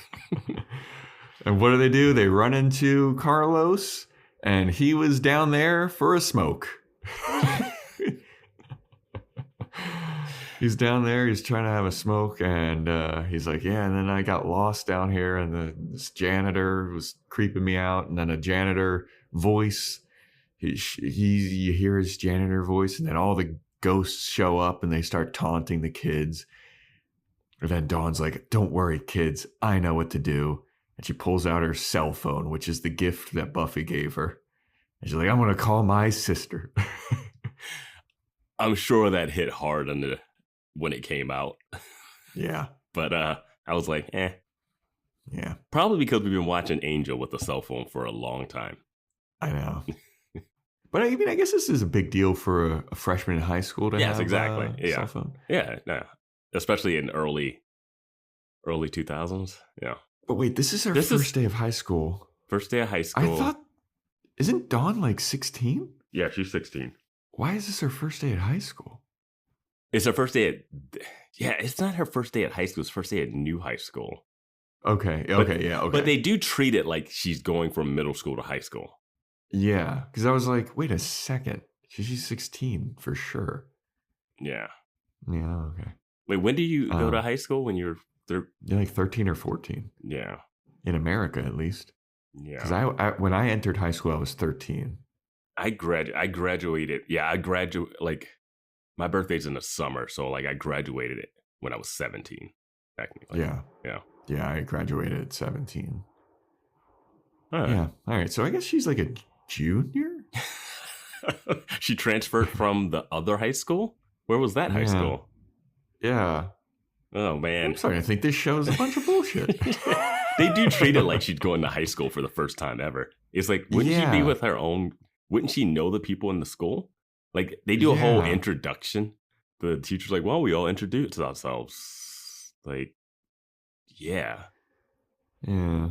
And what do? They run into Carlos, and he was down there for a smoke. He's down there, he's trying to have a smoke, and he's like, yeah, and then I got lost down here, and this janitor was creeping me out, and then a janitor voice, you hear his janitor voice, and then all the ghosts show up, and they start taunting the kids. And then Dawn's like, don't worry, kids, I know what to do. And she pulls out her cell phone, which is the gift that Buffy gave her. And she's like, I'm going to call my sister.
I'm sure that hit hard when it came out.
Yeah.
But I was like,
Yeah.
Probably because we've been watching Angel with a cell phone for a long time.
I know. But I mean, I guess this is a big deal for a freshman in high school to have a cell phone.
Yeah, no. Especially in early 2000s. Yeah.
But wait, this is her first day of high school.
First day of high school.
I thought, isn't Dawn like 16?
Yeah, she's 16.
Why is this her first day at high school?
It's her first day at... Yeah, it's not her first day at high school. It's first day at new high school.
Okay.
But they do treat it like she's going from middle school to high school.
Yeah, because I was like, wait a second. She's 16 for sure.
Yeah.
Yeah, okay.
Wait, when do you go to high school? When you're...
You're like 13 or 14.
Yeah.
In America, at least.
Yeah.
Because I when I entered high school, I was 13.
I graduated. Yeah, I graduated, like, my birthday's in the summer, so, like, I graduated it when I was 17, technically.
Yeah. Yeah, I graduated at 17. Yeah, all right. So I guess she's like a junior?
She transferred from the other high school? Where was that high school?
Yeah.
Oh, man.
I'm starting to think this show's a bunch of bullshit.
They do treat it like she'd go into high school for the first time ever. It's like, wouldn't she be with her own... Wouldn't she know the people in the school? Like, they do a whole introduction. The teacher's like, well, we all introduce ourselves. Like, yeah.
Yeah.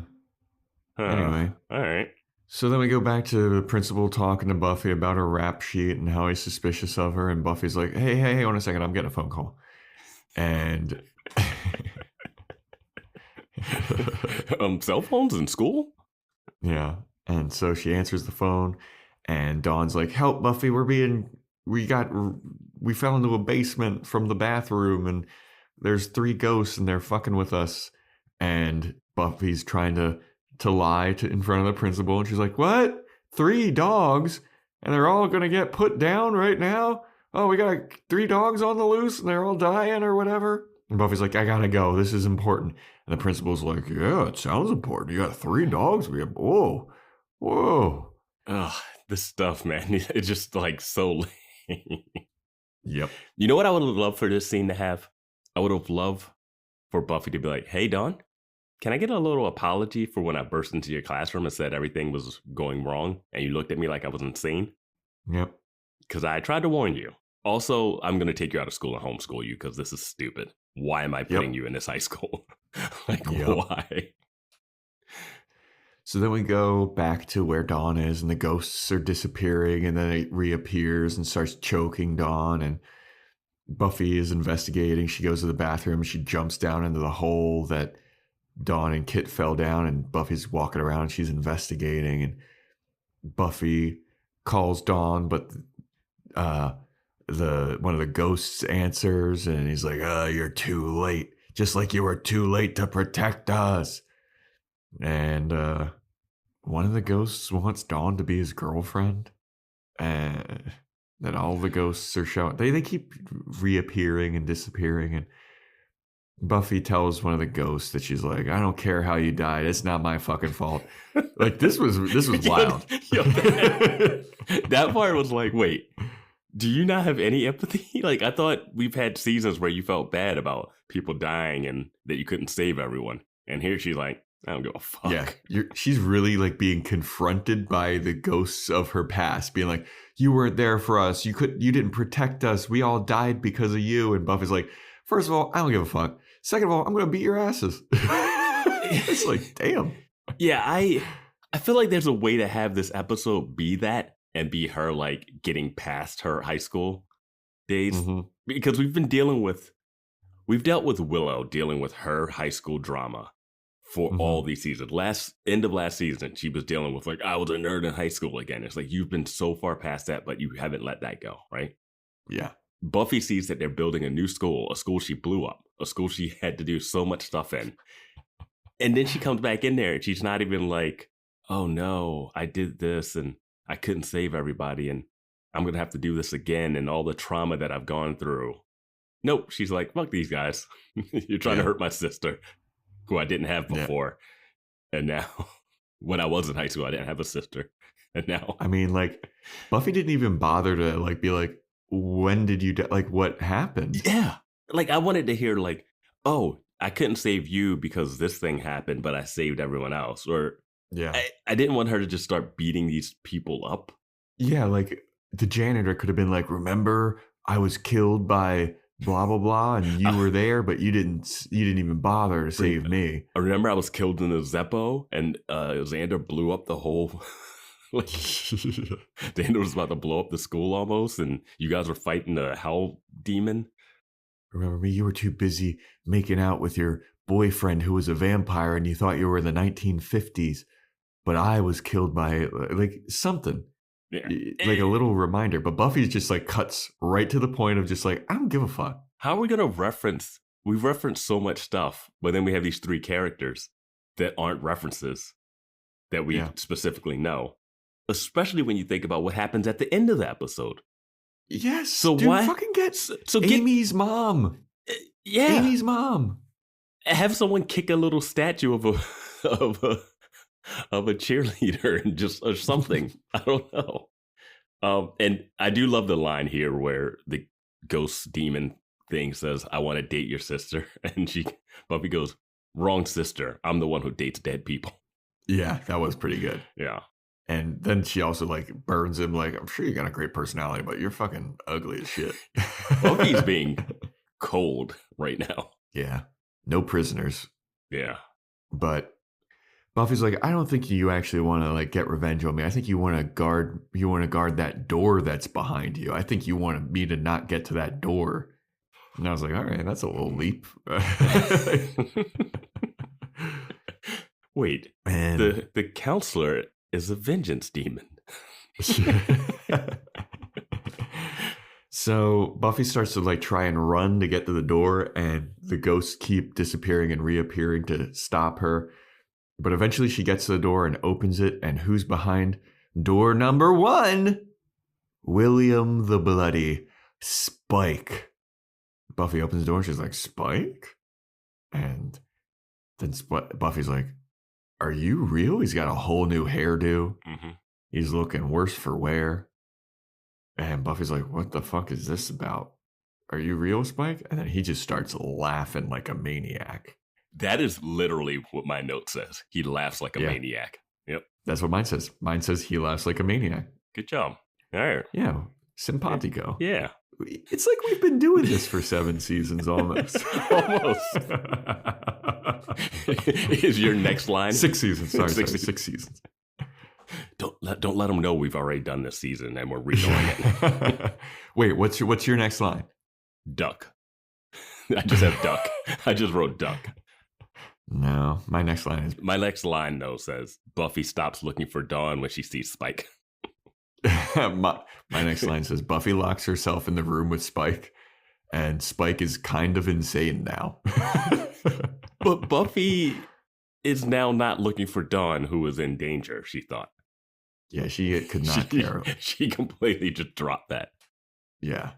Anyway.
All right.
So then we go back to the principal talking to Buffy about her rap sheet and how he's suspicious of her. And Buffy's like, hey, hold on a second. I'm getting a phone call. And...
Cell phones in school?
Yeah. And so she answers the phone. And Dawn's like, help, Buffy. We fell into a basement from the bathroom. And there's 3 ghosts and they're fucking with us. And Buffy's trying to lie in front of the principal, and she's like, what? 3 dogs? And they're all going to get put down right now? Oh, we got 3 dogs on the loose, and they're all dying or whatever? And Buffy's like, I gotta go. This is important. And the principal's like, yeah, it sounds important. You got 3 dogs? Whoa.
Ugh, this stuff, man. It's just, like, so lame.
Yep.
You know what I would have loved for this scene to have? I would have loved for Buffy to be like, hey, Dawn, can I get a little apology for when I burst into your classroom and said everything was going wrong and you looked at me like I was insane?
Yep.
Because I tried to warn you. Also, I'm going to take you out of school and homeschool you because this is stupid. Why am I putting you in this high school? Why?
So then we go back to where Dawn is and the ghosts are disappearing, and then it reappears and starts choking Dawn, and Buffy is investigating. She goes to the bathroom. She jumps down into the hole that Dawn and Kit fell down, and Buffy's walking around. She's investigating, and Buffy calls Dawn, but one of the ghosts answers, and he's like, you're too late. Just like you were too late to protect us. And one of the ghosts wants Dawn to be his girlfriend. And then all the ghosts are showing. They keep reappearing and disappearing, and Buffy tells one of the ghosts that she's like, I don't care how you died. It's not my fucking fault. Like, this was wild.
That part was like, wait, do you not have any empathy? Like, I thought we've had seasons where you felt bad about people dying and that you couldn't save everyone. And here she's like, I don't give a fuck.
Yeah, she's really like being confronted by the ghosts of her past, being like, you weren't there for us. You didn't protect us. We all died because of you. And Buffy's like, first of all, I don't give a fuck. Second of all, I'm going to beat your asses. It's like, damn.
Yeah, I feel like there's a way to have this episode be that and be her, like, getting past her high school days. Mm-hmm. Because we've dealt with Willow dealing with her high school drama for all these seasons. End of last season, she was dealing with, like, I was a nerd in high school again. It's like, you've been so far past that, but you haven't let that go, right?
Yeah.
Buffy sees that they're building a new school, a school she blew up, a school she had to do so much stuff in. And then she comes back in there and she's not even like, oh no, I did this and I couldn't save everybody and I'm going to have to do this again and all the trauma that I've gone through. Nope. She's like, fuck these guys. You're trying to hurt my sister, who I didn't have before. Yeah. And now, when I was in high school, I didn't have a sister. And now.
I mean, like, Buffy didn't even bother to, like, be like, when did you die? Like, what happened?
Yeah. Like, I wanted to hear, like, oh, I couldn't save you because this thing happened, but I saved everyone else. Or I didn't want her to just start beating these people up.
Yeah, like, the janitor could have been like, remember, I was killed by blah, blah, blah, and you were there, but you didn't even bother to save me.
I remember I was killed in the Zeppo, and Xander blew up the whole... Like, Xander was about to blow up the school almost, and you guys were fighting a hell demon.
remember me? You were too busy making out with your boyfriend who was a vampire and you thought you were in the 1950s, but I was killed by like something.
Yeah.
Like a little reminder. But Buffy just like cuts right to the point of just like, I don't give a fuck.
How are we going to reference? We reference so much stuff, but then we have these 3 characters that aren't references that we specifically know. Especially when you think about what happens at the end of the episode.
Yes.
So
dude,
why
fucking get Amy's mom.
Yeah.
Amy's mom.
Have someone kick a little statue of a cheerleader and just or something. I don't know. And I do love the line here where the ghost demon thing says, "I want to date your sister," and Buffy goes, "Wrong sister. I'm the one who dates dead people."
Yeah, that was pretty good.
Yeah.
And then she also like burns him like, I'm sure you got a great personality, but you're fucking ugly as shit.
Buffy's being cold right now.
Yeah. No prisoners.
Yeah.
But Buffy's like, I don't think you actually want to like get revenge on me. I think you want to guard that door that's behind you. I think you want me to not get to that door. And I was like, all right, that's a little leap.
Wait, and the counselor is a vengeance demon.
So Buffy starts to like try and run to get to the door, and the ghosts keep disappearing and reappearing to stop her. But eventually she gets to the door and opens it, and who's behind door number 1? William the Bloody Spike. Buffy opens the door and she's like, Spike? And then Buffy's like, are you real? He's got a whole new hairdo.
Mm-hmm.
He's looking worse for wear. And Buffy's like, what the fuck is this about? Are you real, Spike? And then he just starts laughing like a maniac.
That is literally what my note says. He laughs like a maniac. Yep.
That's what mine says. Mine says he laughs like a maniac.
Good job. All right.
Yeah. Simpatico.
Yeah.
It's like we've been doing this for 7 seasons almost.
Almost. Is your next line?
6 seasons. Sorry, 6 seasons.
Don't let them know we've already done this season and we're redoing it.
Wait, what's your next line?
Duck. I just have duck. I just wrote duck.
No, my next line
though says Buffy stops looking for Dawn when she sees Spike.
my next line says Buffy locks herself in the room with Spike, and Spike is kind of insane now.
But Buffy is now not looking for Dawn, who was in danger, she thought.
Yeah, she could not care.
She completely just dropped that.
Yeah.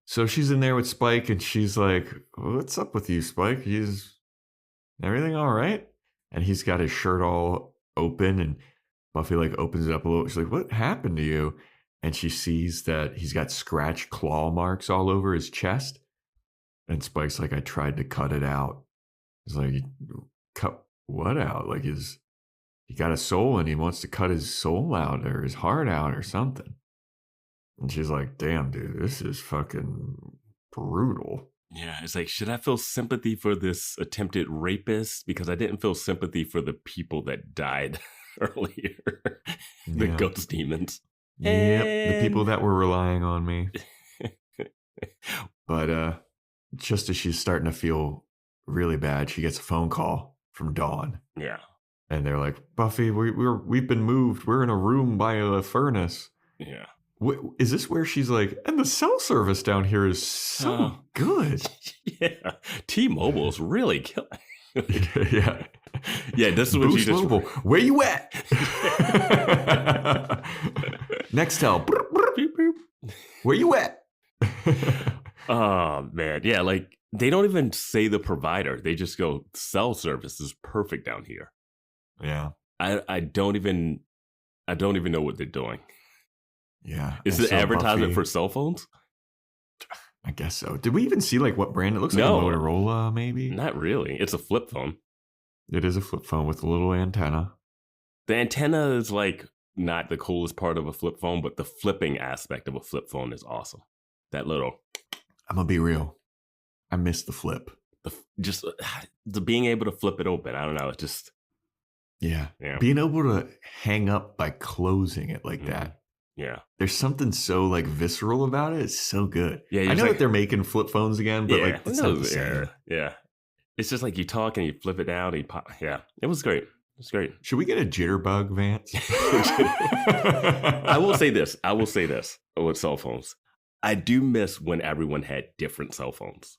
So she's in there with Spike, and she's like, what's up with you, Spike? Is everything all right? And he's got his shirt all open, and Buffy like opens it up a little. She's like, what happened to you? And she sees that he's got scratch claw marks all over his chest. And Spike's like, I tried to cut it out. He's like, cut what out? Like he got a soul and he wants to cut his soul out or his heart out or something. And she's like, damn, dude, this is fucking brutal.
Yeah, it's like, should I feel sympathy for this attempted rapist? Because I didn't feel sympathy for the people that died earlier. The ghost demons.
Yep, the people that were relying on me. But just as she's starting to feel really bad, she gets a phone call from Dawn.
Yeah.
And they're like, Buffy, we've been moved. We're in a room by a furnace.
Yeah.
Is this where she's like, and the cell service down here is so good.
Yeah. T-Mobile's really killing.
Yeah.
Yeah, this is what
Boost
she just...
Mobile. Where you at? Nextel. Where you at?
Oh, man. Yeah, like, they don't even say the provider. They just go, cell service is perfect down here.
Yeah.
I don't even know what they're doing.
Yeah.
Is it advertisement for cell phones?
I guess so. Did we even see like what brand? It looks like a Motorola, maybe?
Not really. It's a flip phone.
It is a flip phone with a little antenna.
The antenna is like not the coolest part of a flip phone, but the flipping aspect of a flip phone is awesome. That little...
I'm going to be real. I miss the flip.
The being able to flip it open. I don't know. It's just...
Yeah. Being able to hang up by closing it like that.
Yeah.
There's something so like visceral about it. It's so good.
Yeah,
I know that they're making flip phones again, but like it's not the same.
Yeah. It's just like you talk and you flip it down and you pop. Yeah. It was great. It's great.
Should we get a jitterbug, Vance?
I will say this with cell phones. I do miss when everyone had different cell phones.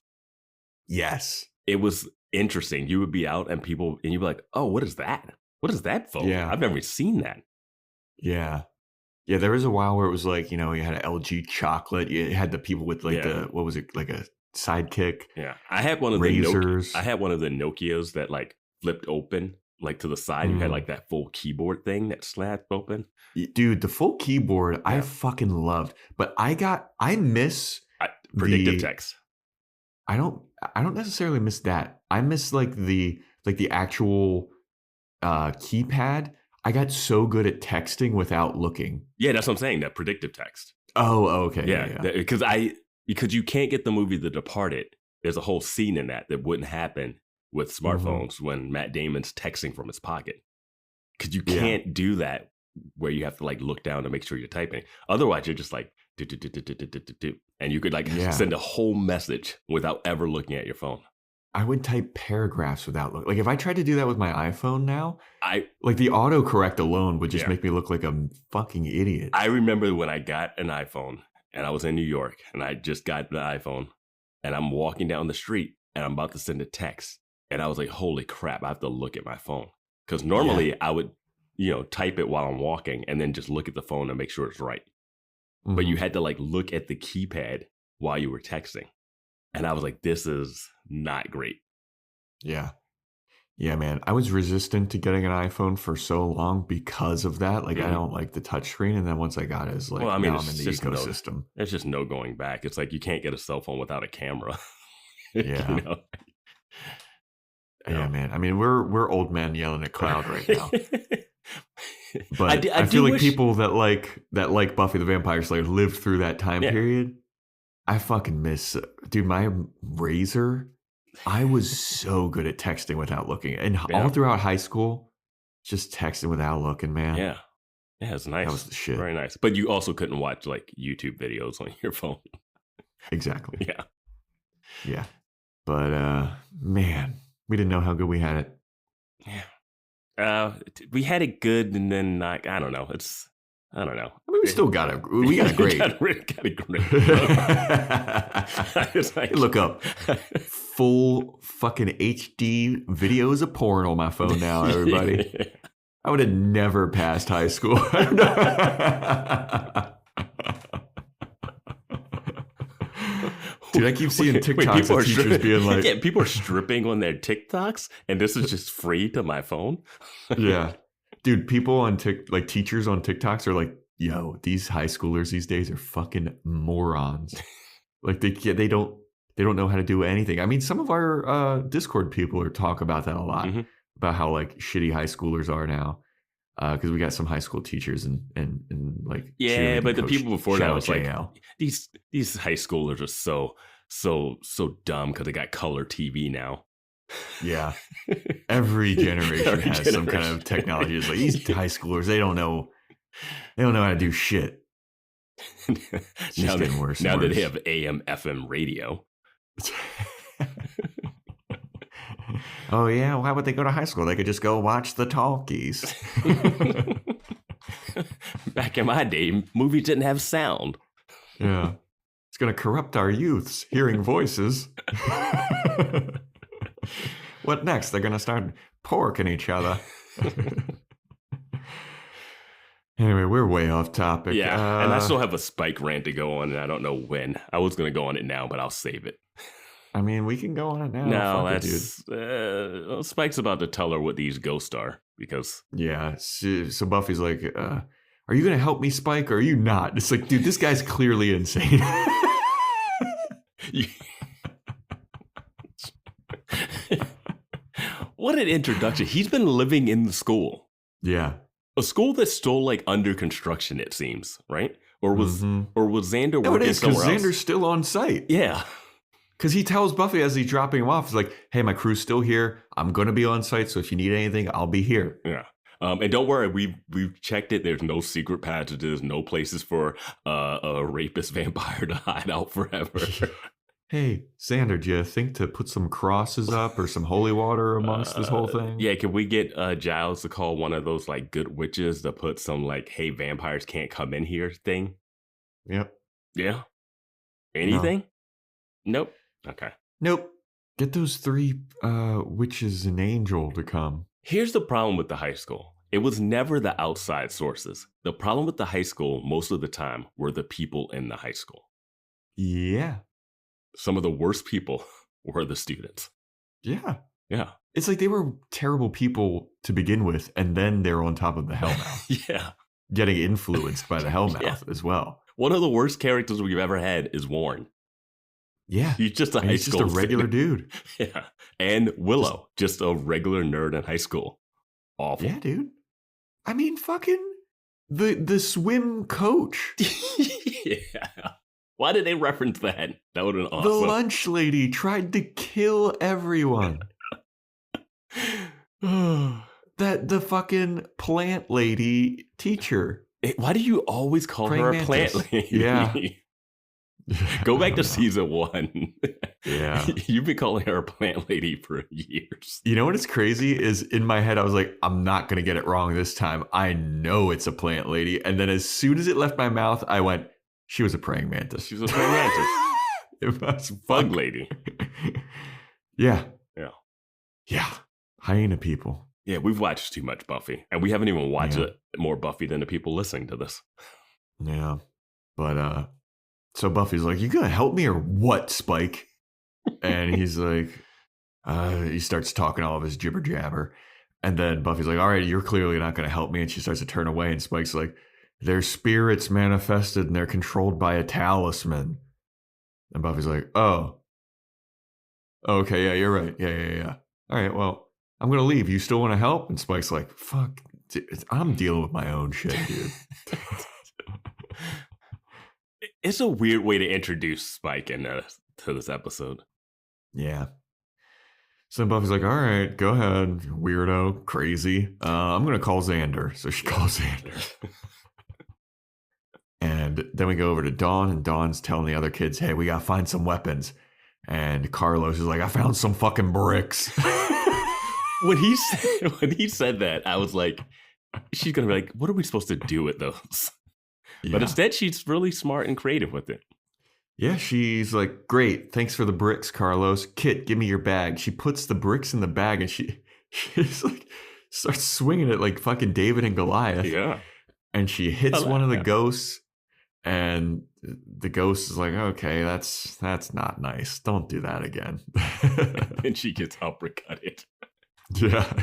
Yes.
It was interesting. You would be out and you'd be like, oh, what is that? What is that phone?
Yeah.
I've never seen that.
Yeah. Yeah, there was a while where it was like, you know, you had an LG chocolate. You had the people with like what was it, like a sidekick?
Yeah. I had one of
razors.
I had one of the Nokias that like flipped open like to the side. You had like that full keyboard thing that slapped open.
Dude, the full keyboard I fucking loved. But I miss
predictive text.
I don't necessarily miss that. I miss like the actual keypad. I got so good at texting without looking.
Yeah, that's what I'm saying. That predictive text.
Oh, okay.
Yeah. Because you can't get the movie The Departed. There's a whole scene in that wouldn't happen with smartphones when Matt Damon's texting from his pocket. Because you can't do that where you have to like look down to make sure you're typing. Otherwise, you're just like do, do, do, do, do, do, do, do, and you could like send a whole message without ever looking at your phone.
I would type paragraphs without looking. Like if I tried to do that with my iPhone now, like the autocorrect alone would just make me look like a fucking idiot.
I remember when I got an iPhone and I was in New York and I just got the iPhone and I'm walking down the street and I'm about to send a text. And I was like, holy crap, I have to look at my phone. Because normally I would, type it while I'm walking and then just look at the phone and make sure it's right. Mm-hmm. But you had to like look at the keypad while you were texting. And I was like, this is not great.
Yeah. Yeah, man. I was resistant to getting an iPhone for so long because of that. Like, I don't like the touchscreen. And then once I got it, it's like, now I'm in the ecosystem.
There's just no going back. It's like you can't get a cell phone without a camera.
Yeah. Yeah, man. I mean, we're old men yelling at cloud right now. But I feel like people that like Buffy the Vampire Slayer lived through that time period. I fucking miss, dude, my razor. I was so good at texting without looking. And all throughout high school, just texting without looking, man.
Yeah. Yeah, it's nice.
That was the shit.
Very nice. But you also couldn't watch like YouTube videos on your phone.
Exactly.
Yeah.
Yeah. But man, we didn't know how good we had it.
Yeah. We had it good and then I don't know. I don't know.
I mean, we still got it. We got it great.
got it great. It's like,
look up. Full fucking HD videos of porn on my phone now, everybody. I would have never passed high school. Dude, I keep seeing TikToks of teachers being like...
Yeah, people are stripping on their TikToks, and this is just free to my phone?
Yeah. Dude, people on like teachers on TikToks are like, yo, these high schoolers these days are fucking morons. Like they don't know how to do anything. I mean, some of our Discord people talk about that a lot, about how like shitty high schoolers are now. Because we got some high school teachers and like
but the people before that was like these high schoolers are so dumb because they got color TV now.
Yeah, every generation has some kind of technology. It's like these high schoolers, they don't know how to do shit. It's just getting worse.
Now that they have AM, FM radio.
Oh yeah, why would they go to high school? They could just go watch the talkies.
Back in my day, movies didn't have sound.
Yeah, it's gonna corrupt our youths hearing voices. What next? They're gonna start porking each other. Anyway, we're way off topic.
Yeah, and I still have a Spike rant to go on, and I don't know when. I was gonna go on it now, but I'll save it.
I mean, we can go on it now.
No, that's Spike's about to tell her what these ghosts are because
so Buffy's like, "Are you gonna help me, Spike, or are you not?" It's like, dude, this guy's clearly insane.
What an introduction! He's been living in the school.
Yeah,
a school that's still like under construction. It seems right, or was Xander working somewhere else?
Xander's still on site.
Yeah.
Because he tells Buffy as he's dropping him off, he's like, hey, my crew's still here. I'm going to be on site, so if you need anything, I'll be here.
Yeah. And don't worry, we've checked it. There's no secret passages, no places for a rapist vampire to hide out forever.
Hey, Xander, do you think to put some crosses up or some holy water amongst this whole thing?
Yeah, can we get Giles to call one of those like good witches to put some like, hey, vampires can't come in here thing?
Yep.
Yeah. Anything? No. Nope. Okay.
Nope. Get those 3 witches and angel to come.
Here's the problem with the high school. It was never the outside sources. The problem with the high school most of the time were the people in the high school.
Yeah.
Some of the worst people were the students.
Yeah.
Yeah.
It's like they were terrible people to begin with, and then they're on top of the Hellmouth.
Yeah.
Getting influenced by the Hellmouth as well.
One of the worst characters we've ever had is Warren.
Yeah.
He's just a high school.
He's just a regular dude.
Yeah. And Willow, just a regular nerd in high school. Awful.
Yeah, dude. I mean, fucking the swim coach.
Yeah. Why did they reference that? That would have been awesome.
The lunch lady tried to kill everyone. The fucking plant lady teacher.
Why do you always call her a plant lady?
Yeah.
Go back to season 1.
Yeah.
You've been calling her a plant lady for years.
You know what is crazy is in my head, I was like, I'm not going to get it wrong this time. I know it's a plant lady. And then as soon as it left my mouth, I went, she was a praying mantis.
She was a praying mantis.
It was
Bug lady.
Yeah.
Yeah.
Yeah. Hyena people.
Yeah, we've watched too much Buffy. And we haven't even watched it more Buffy than the people listening to this.
Yeah. But, so Buffy's like, you gonna help me or what, Spike? And he's like, he starts talking all of his jibber jabber. And then Buffy's like, all right, you're clearly not gonna help me. And she starts to turn away. And Spike's like, their spirits manifested and they're controlled by a talisman. And Buffy's like, oh. Okay, yeah, you're right. Yeah. All right, well, I'm going to leave. You still want to help? And Spike's like, fuck, I'm dealing with my own shit, dude.
It's a weird way to introduce Spike to this episode.
Yeah. So Buffy's like, all right, go ahead, weirdo, crazy. I'm going to call Xander. So she calls Xander. And then we go over to Dawn, and Dawn's telling the other kids, hey, we got to find some weapons. And Carlos is like, I found some fucking bricks.
When he said that, I was like, she's going to be like, what are we supposed to do with those? Yeah. But instead, she's really smart and creative with it.
Yeah, she's like, great, thanks for the bricks, Carlos. Kit, give me your bag. She puts the bricks in the bag, and she's like, starts swinging it like fucking David and Goliath.
Yeah.
And she hits one of the ghosts. And the ghost is like, okay, that's not nice. Don't do that again.
And she gets uppercutted.
Yeah.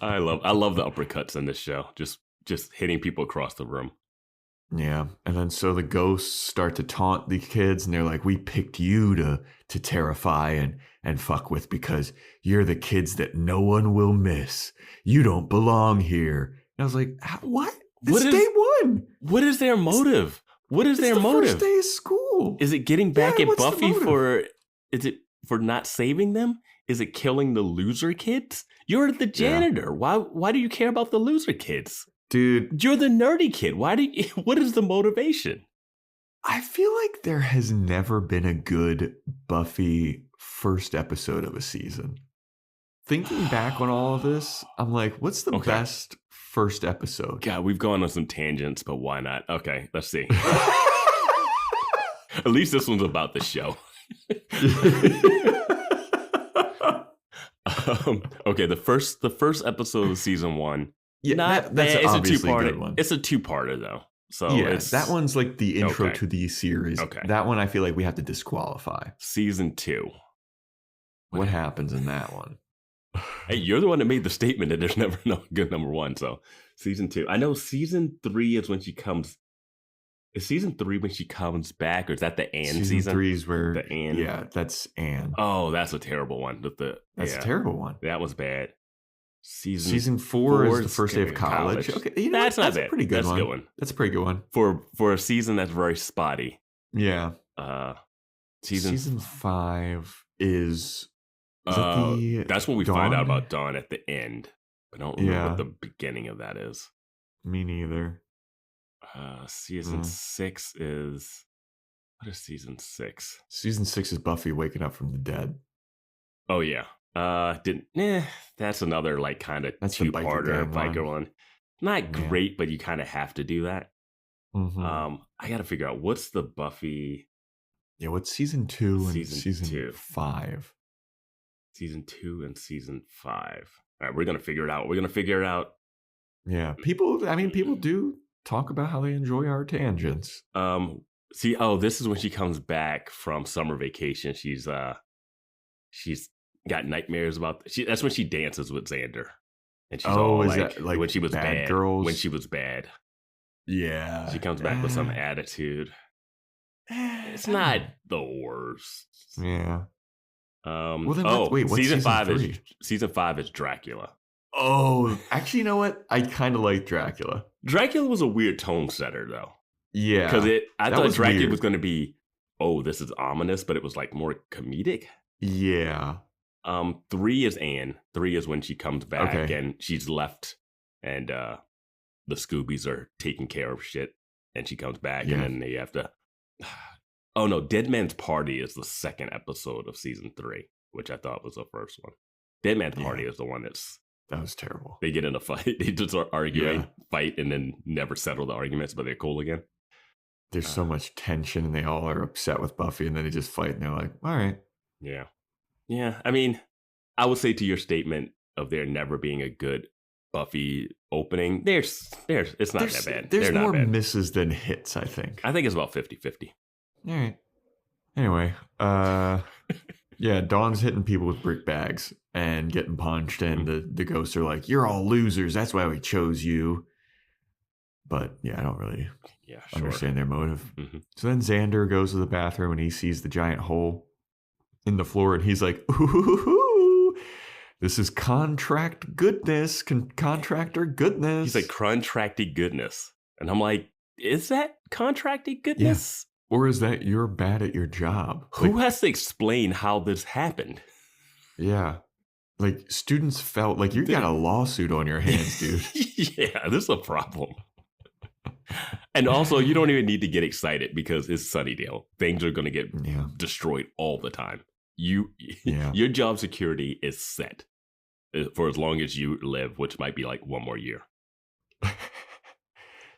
I love the uppercuts in this show. Just hitting people across the room.
Yeah. And then so the ghosts start to taunt the kids, and they're like, we picked you to terrify and fuck with because you're the kids that no one will miss. You don't belong here. And I was like, what? This is day one.
What is their motive? What is their motive?
First day of school.
Is it getting back at Buffy for not saving them? Is it killing the loser kids? You're the janitor. Yeah. Why do you care about the loser kids?
Dude,
you're the nerdy kid. What is the motivation?
I feel like there has never been a good Buffy first episode of a season. Thinking back on all of this, I'm like, what's the best first episode?
God, we've gone on some tangents, but why not? Okay, let's see. At least this one's about the show. Okay, the first episode of season 1.
Yeah, that's obviously a good one.
It's a two-parter though. So
yeah, that one's like the intro to the series. Okay. That one I feel like we have to disqualify.
Season 2.
What happens in that one?
Hey, you're the one that made the statement that there's never no good number 1. So season 2. I know season 3 is when she comes. Is season 3 when she comes back, or is that the Anne season?
Season 3 is where
the Anne.
Yeah, that's Anne.
Oh, that's a terrible one.
That's a terrible one.
That was bad.
Season 4 is the first day of college. Okay, you know
that's not bad.
A pretty good
that's
one.
A good one.
That's a pretty good one
for a season that's very spotty.
Yeah.
Season
5 is
that's when we find out about Dawn at the end. I don't remember what the beginning of that is.
Me neither.
Season 6 is... What is season 6?
Season 6 is Buffy waking up from the dead.
Oh, yeah. That's another like kind of two-parter biker one. Not great, but you kind of have to do that.
Mm-hmm.
I got to figure out what's the Buffy...
Yeah, what's season 2 and season 5?
Season 2 and season 5. All right, we're going to figure it out.
Yeah, people do talk about how they enjoy our tangents.
This is when she comes back from summer vacation. She's got nightmares about... That's when she dances with Xander. And she's all like when she was bad. Girls? When she was bad.
Yeah.
She comes back with some attitude. It's not the worst.
Yeah.
Wait, season 5 is Dracula.
Oh, actually, you know what? I kind of like Dracula.
Dracula was a weird tone setter, though.
Yeah.
Because I thought Dracula was going to be, this is ominous, but it was like more comedic.
Yeah.
3 is Anne. 3 is when she comes back and she's left and the Scoobies are taking care of shit and she comes back and then they have to... Oh, no. Dead Man's Party is the second episode of season 3, which I thought was the first one. Dead Man's Party is the one
that was terrible.
They get in a fight. They just start arguing, fight, and then never settle the arguments, but they're cool again.
There's so much tension, and they all are upset with Buffy, and then they just fight, and they're like, all right.
Yeah. Yeah. I mean, I would say to your statement of there never being a good Buffy opening, it's not that bad.
There's more misses than hits, I think.
I think it's about 50-50.
All right. Anyway, Dawn's hitting people with brick bags and getting punched, and the ghosts are like, you're all losers. That's why we chose you. But I don't really understand their motive. Mm-hmm. So then Xander goes to the bathroom and he sees the giant hole in the floor and he's like, ooh, this is contractor goodness.
He's like, contracted goodness. And I'm like, is that contracted goodness?
Yeah. Or is that you're bad at your job?
Who has to explain how this happened?
Yeah. Like, students felt like you got a lawsuit on your hands, dude.
Yeah, this is a problem. And also, you don't even need to get excited because it's Sunnydale. Things are going to get destroyed all the time. Your job security is set for as long as you live, which might be like one more year.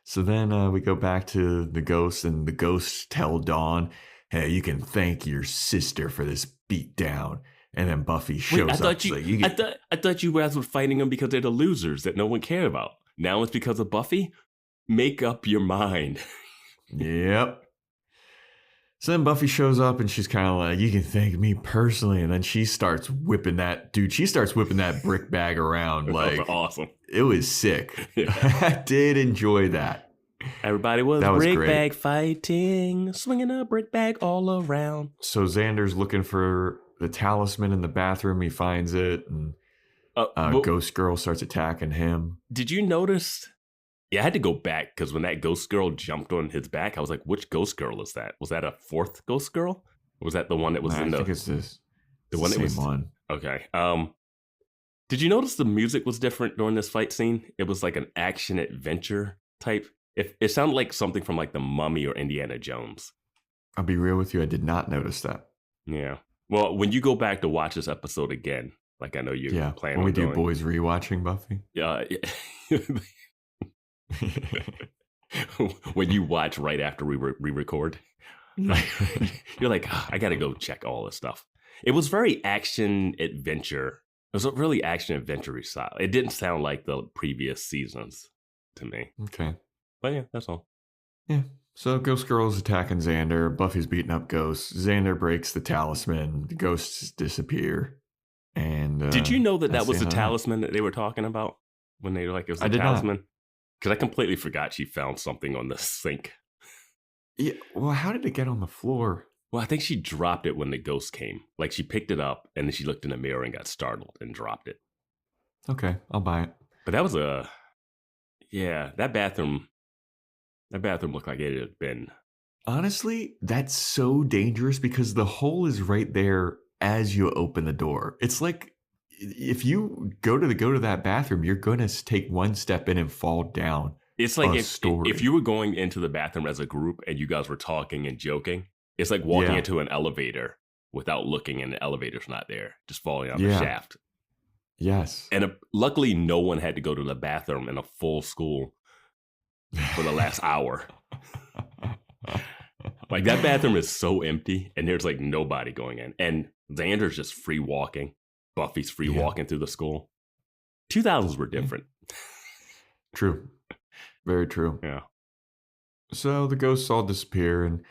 So then we go back to the ghosts, and the ghosts tell Dawn, hey, you can thank your sister for this beatdown. And then Buffy shows up.
I thought you guys were fighting them because they're the losers that no one cared about. Now it's because of Buffy? Make up your mind.
Yep. So then Buffy shows up and she's kind of like, you can thank me personally. And then she starts whipping that brick bag around. Like,
awesome.
It was sick. Yeah. I did enjoy that.
Everybody was brick bag fighting, swinging a brick bag all around.
So Xander's looking for the talisman in the bathroom. He finds it. And Ghost Girl starts attacking him.
Did you notice... Yeah, I had to go back because when that ghost girl jumped on his back, I was like, which ghost girl is that? Was that a fourth ghost girl? Or was that the one that was in the...
I think it's this.
The one that was... one. Okay. Did you notice the music was different during this fight scene? It was like an action-adventure type. It sounded like something from like The Mummy or Indiana Jones.
I'll be real with you, I did not notice that.
Yeah. Well, when you go back to watch this episode again, like I know you're planning on
when we do Boys Rewatching Buffy?
Yeah. When you watch right after we re-record, you're like, I gotta go check all this stuff. It was very action-adventure. It was a really action-adventure style. It didn't sound like the previous seasons to me.
Okay.
But yeah, that's all.
Yeah. So Ghost Girl's attacking Xander. Buffy's beating up ghosts. Xander breaks the talisman. The ghosts disappear. And
did you know that was the talisman that they were talking about when they were like, it was the talisman? Because I completely forgot she found something on the sink.
Yeah. Well, how did it get on the floor?
Well, I think she dropped it when the ghost came. Like she picked it up and then she looked in the mirror and got startled and dropped it.
Okay, I'll buy it.
But that was that bathroom looked like it had been.
Honestly, that's so dangerous because the hole is right there as you open the door. It's like if you go to that bathroom, you're going to take one step in and fall down.
It's like if you were going into the bathroom as a group and you guys were talking and joking, it's like walking into an elevator without looking and the elevator's not there, just falling off the shaft.
Yes.
And luckily, no one had to go to the bathroom in a full school for the last hour. Like, that bathroom is so empty, and there's like nobody going in. And Xander's just free walking. Buffy's free walking through the school. 2000s were different.
True. Very true.
Yeah.
So the ghosts all disappear, and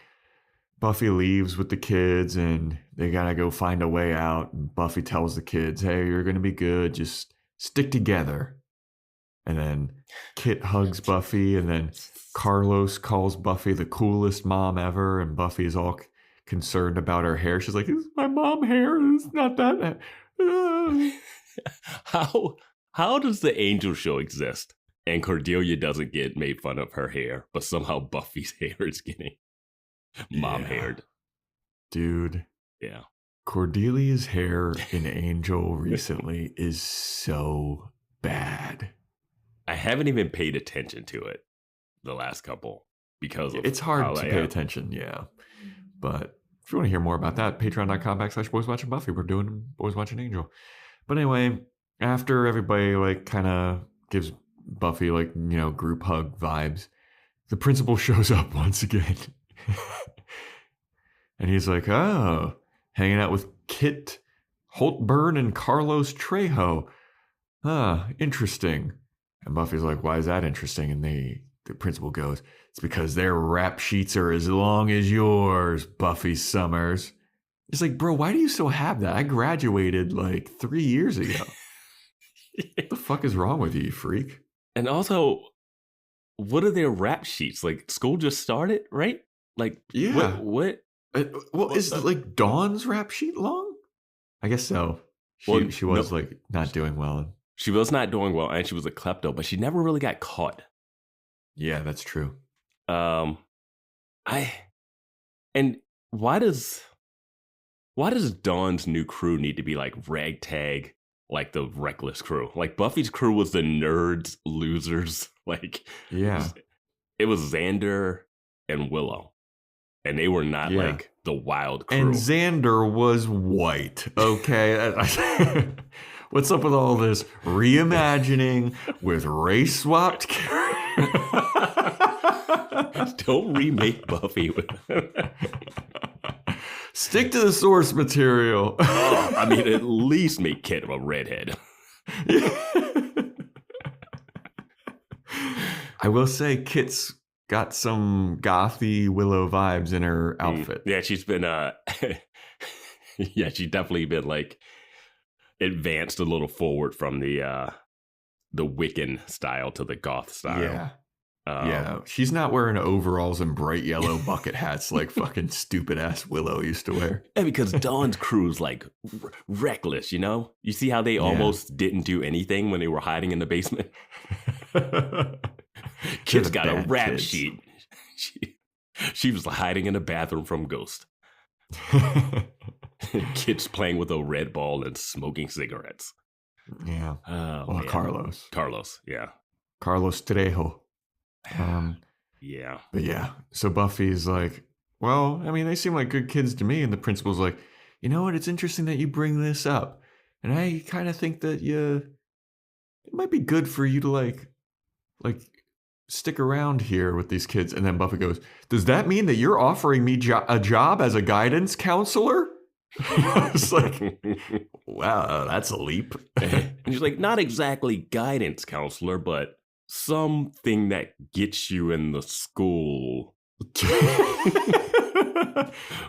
Buffy leaves with the kids, and they gotta go find a way out. And Buffy tells the kids, hey, you're gonna be good. Just stick together. And then Kit hugs Buffy, and then Carlos calls Buffy the coolest mom ever, and Buffy is all concerned about her hair. She's like, "Is my mom hair? It's not that."
How does the Angel Show exist and Cordelia doesn't get made fun of her hair, but somehow Buffy's hair is getting mom-haired?
Dude.
Yeah.
Cordelia's hair in Angel recently is so bad.
I haven't even paid attention to it the last couple because of
it's hard to pay attention, yeah. But if you want to hear more about that, patreon.com/Boys Watching Buffy. We're doing Boys Watching Angel. But anyway, after everybody like kind of gives Buffy like, group hug vibes, the principal shows up once again. And he's like, oh, hanging out with Kit Holtburn and Carlos Trejo. Interesting. And Buffy's like, why is that interesting? And the principal goes, it's because their rap sheets are as long as yours, Buffy Summers. It's like, bro, why do you still have that? I graduated like 3 years ago. What the fuck is wrong with you, you freak?
And also, what are their rap sheets? Like, school just started, right? Like,
yeah.
What?
Is like Dawn's rap sheet long? I guess so. She was like not doing well.
She was not doing well, and she was a klepto, but she never really got caught.
Yeah, that's true.
And why does Dawn's new crew need to be like ragtag, like the Reckless crew? Like, Buffy's crew was the nerds, losers. Like,
yeah,
it was Xander and Willow, and they were not like the wild crew.
And Xander was white. Okay. What's up with all this reimagining with race swapped characters?
Don't remake Buffy with
Stick to the source material.
I mean, at least make Kit a redhead.
I will say Kit's got some gothy Willow vibes in her outfit.
Yeah, she's been she's definitely been like advanced a little forward from the Wiccan style to the goth style.
Yeah, she's not wearing overalls and bright yellow bucket hats like fucking stupid ass Willow used to wear.
Yeah, because Dawn's crew's like reckless, You see how they almost didn't do anything when they were hiding in the basement? Kid's got a rap sheet. She was hiding in the bathroom from Ghost. Kids playing with a red ball and smoking cigarettes.
Yeah.
Oh, Carlos, yeah.
Carlos Trejo.
Yeah.
But yeah, so Buffy's like, well, I mean, they seem like good kids to me. And the principal's like, you know what? It's interesting that you bring this up. And I kind of think that it might be good for you to like stick around here with these kids. And then Buffy goes, does that mean that you're offering me a job as a guidance counselor? I was like, wow, that's a leap.
And she's like, not exactly guidance counselor, but something that gets you in the school.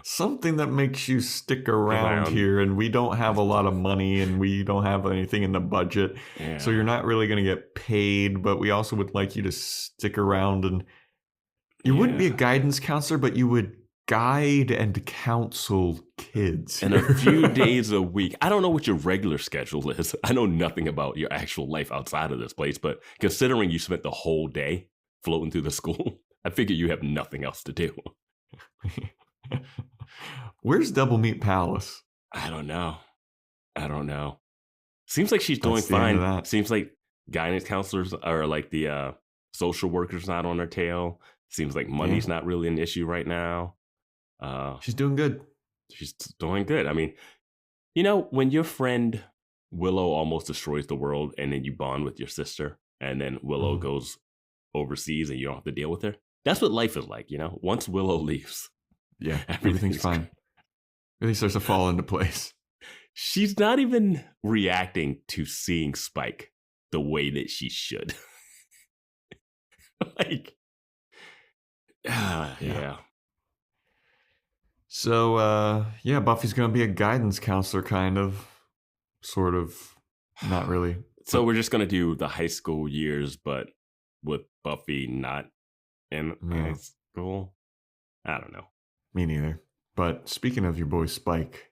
Something that makes you stick around here, and we don't have a lot of money and we don't have anything in the budget. Yeah. So you're not really going to get paid, but we also would like you to stick around. And you wouldn't be a guidance counselor, but you would guide and counsel kids.
And a few days a week. I don't know what your regular schedule is. I know nothing about your actual life outside of this place, but considering you spent the whole day floating through the school, I figure you have nothing else to do.
Where's Double Meat Palace?
I don't know. Seems like she's doing
That's the end of
fine.
that.
Seems like guidance counselors are like the social workers not on her tail. Seems like money's not really an issue right now.
She's doing good.
She's doing good. I mean, you know, when your friend Willow almost destroys the world and then you bond with your sister and then Willow goes overseas and you don't have to deal with her. That's what life is like, you know? Once Willow leaves.
Yeah, everything's fine. Everything starts to fall into place.
She's not even reacting to seeing Spike the way that she should. Like, yeah.
So, Buffy's going to be a guidance counselor, kind of, sort of, not really.
So we're just going to do the high school years, but with Buffy not in high school? I don't know.
Me neither. But speaking of your boy Spike,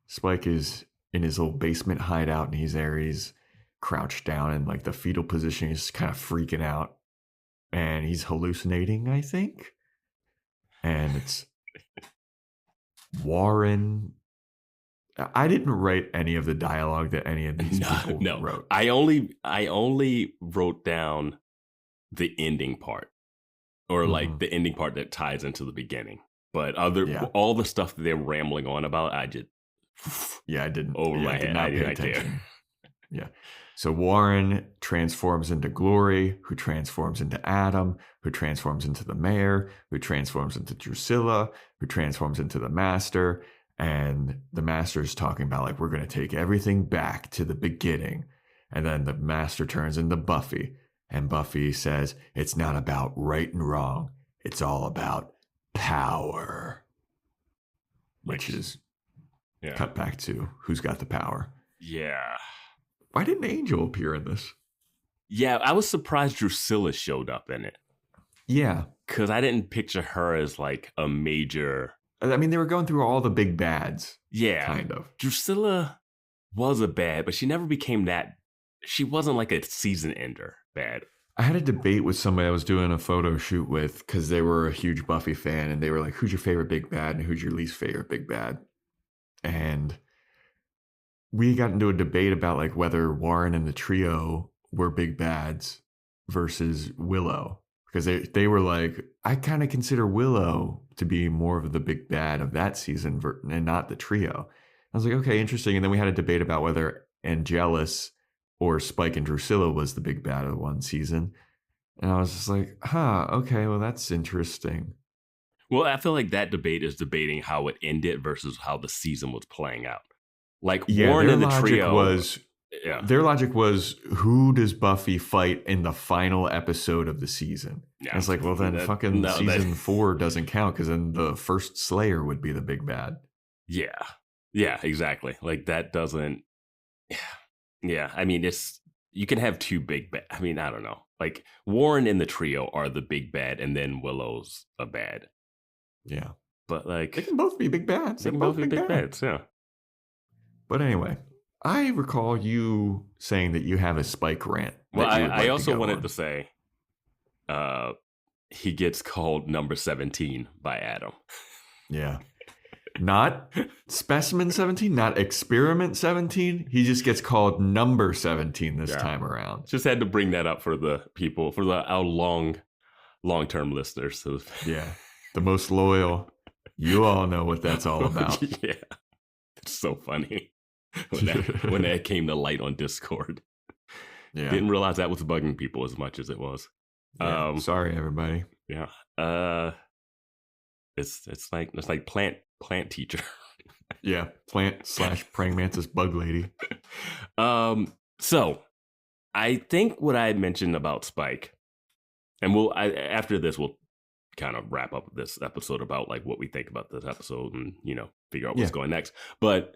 Spike is in his little basement hideout, and he's crouched down in like the fetal position. He's kind of freaking out, and he's hallucinating, I think. And it's Warren. I didn't write any of the dialogue that any of these people wrote.
I only wrote down the ending part, or like the ending part that ties into the beginning. But all the stuff that they're rambling on about, I just
I didn't
over my
I did
head.
not pay attention. Yeah. So Warren transforms into Glory, who transforms into Adam, who transforms into the mayor, who transforms into Drusilla, who transforms into the Master. And the Master is talking about, like, we're going to take everything back to the beginning. And then the Master turns into Buffy. And Buffy says, it's not about right and wrong. It's all about power. Which is cut back to who's got the power.
Yeah.
Why didn't Angel appear in this?
Yeah, I was surprised Drusilla showed up in it.
Yeah.
Because I didn't picture her as like a major...
I mean, they were going through all the big bads.
Yeah.
Kind of.
Drusilla was a bad, but she never became that... She wasn't like a season ender bad.
I had a debate with somebody I was doing a photo shoot with because they were a huge Buffy fan, and they were like, who's your favorite big bad and who's your least favorite big bad? And we got into a debate about like whether Warren and the trio were big bads versus Willow, because they were like, I kind of consider Willow to be more of the big bad of that season and not the trio. I was like, okay, interesting. And then we had a debate about whether Angelus or Spike and Drusilla was the big bad of one season. And I was just like, okay, well, that's interesting.
Well, I feel like that debate is debating how it ended versus how the season was playing out. Like Warren and the trio
their logic was, who does Buffy fight in the final episode of the season? Yeah. And it's like, well, then season 4 doesn't count, because then the first Slayer would be the big bad.
Yeah, exactly. Like that doesn't. Yeah, I mean, you can have two big bad. I mean, I don't know. Like Warren and the trio are the big bad, and then Willow's a bad.
Yeah,
but like
they can both be big bads.
They can both be big bads. Yeah.
But anyway, I recall you saying that you have a Spike rant.
Well, I also wanted to say, he gets called number 17 by Adam.
Yeah. Not specimen 17, not experiment 17. He just gets called number 17 this time around.
Just had to bring that up for the people, for our long-term listeners. So.
Yeah. The most loyal. You all know what that's all about.
Yeah. It's so funny when that came to light on Discord.
Yeah.
Didn't realize that was bugging people as much as it was.
Yeah. Sorry, everybody.
Yeah. It's like plant teacher.
Yeah, plant / praying mantis bug lady.
So I think what I mentioned about Spike, and after this we'll kind of wrap up this episode about like what we think about this episode and figure out what's going next. But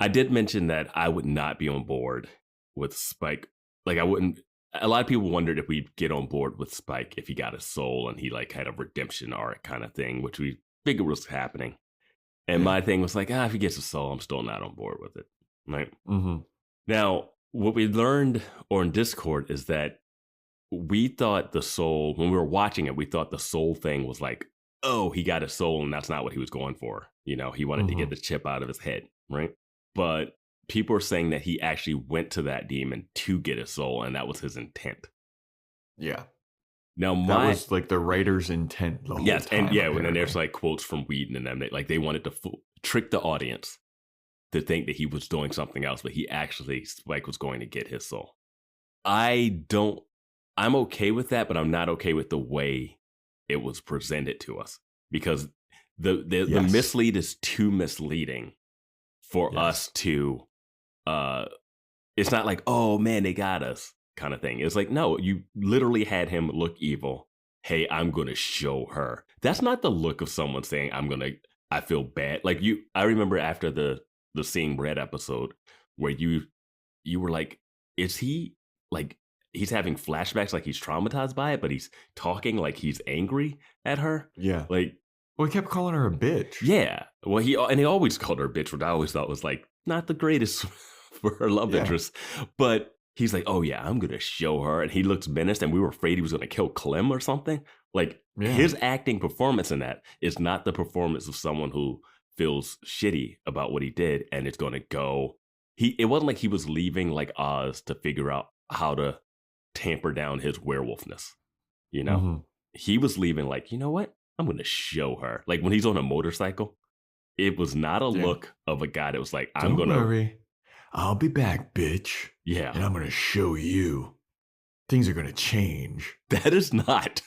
I did mention that I would not be on board with Spike. Like I wouldn't. A lot of people wondered if we'd get on board with Spike if he got a soul and he like had a redemption arc kind of thing, which we figured was happening. And my thing was like, if he gets a soul, I'm still not on board with it. Right?
Mm-hmm.
Now, what we learned on Discord is that we thought the soul, when we were watching it, we thought the soul thing was like, oh, he got a soul and that's not what he was going for. He wanted to get the chip out of his head, right? But people are saying that he actually went to that demon to get his soul, and that was his intent.
Yeah.
Now,
that was like the writer's intent the whole time.
And yeah,
apparently.
and then there's like quotes from Whedon and them. They wanted to trick the audience to think that he was doing something else, but Spike was going to get his soul. I'm okay with that, but I'm not okay with the way it was presented to us, because the mislead is too misleading for us to, it's not like, oh man, they got us kind of thing. It's like, no, you literally had him look evil. Hey, I'm going to show her. That's not the look of someone saying, I feel bad. Like I remember after the Seeing Red episode where you were like, is he like, he's having flashbacks like he's traumatized by it, but he's talking like he's angry at her.
Yeah.
Like,
well, he kept calling her a bitch.
Yeah. Well, he always called her a bitch, which I always thought was like not the greatest for her love interest. But he's like, oh yeah, I'm going to show her. And he looks menaced, and we were afraid he was going to kill Clem or something. Like his acting performance in that is not the performance of someone who feels shitty about what he did and it's going to go. It wasn't like he was leaving like Oz to figure out how to tamper down his werewolfness. You know,
Mm-hmm.
He was leaving like, you know what? I'm going to show her. Like when he's on a motorcycle, it was not a look of a guy that was like, I'm going to
worry. I'll be back, bitch.
Yeah.
And I'm going to show you. Things are going to change.
That is not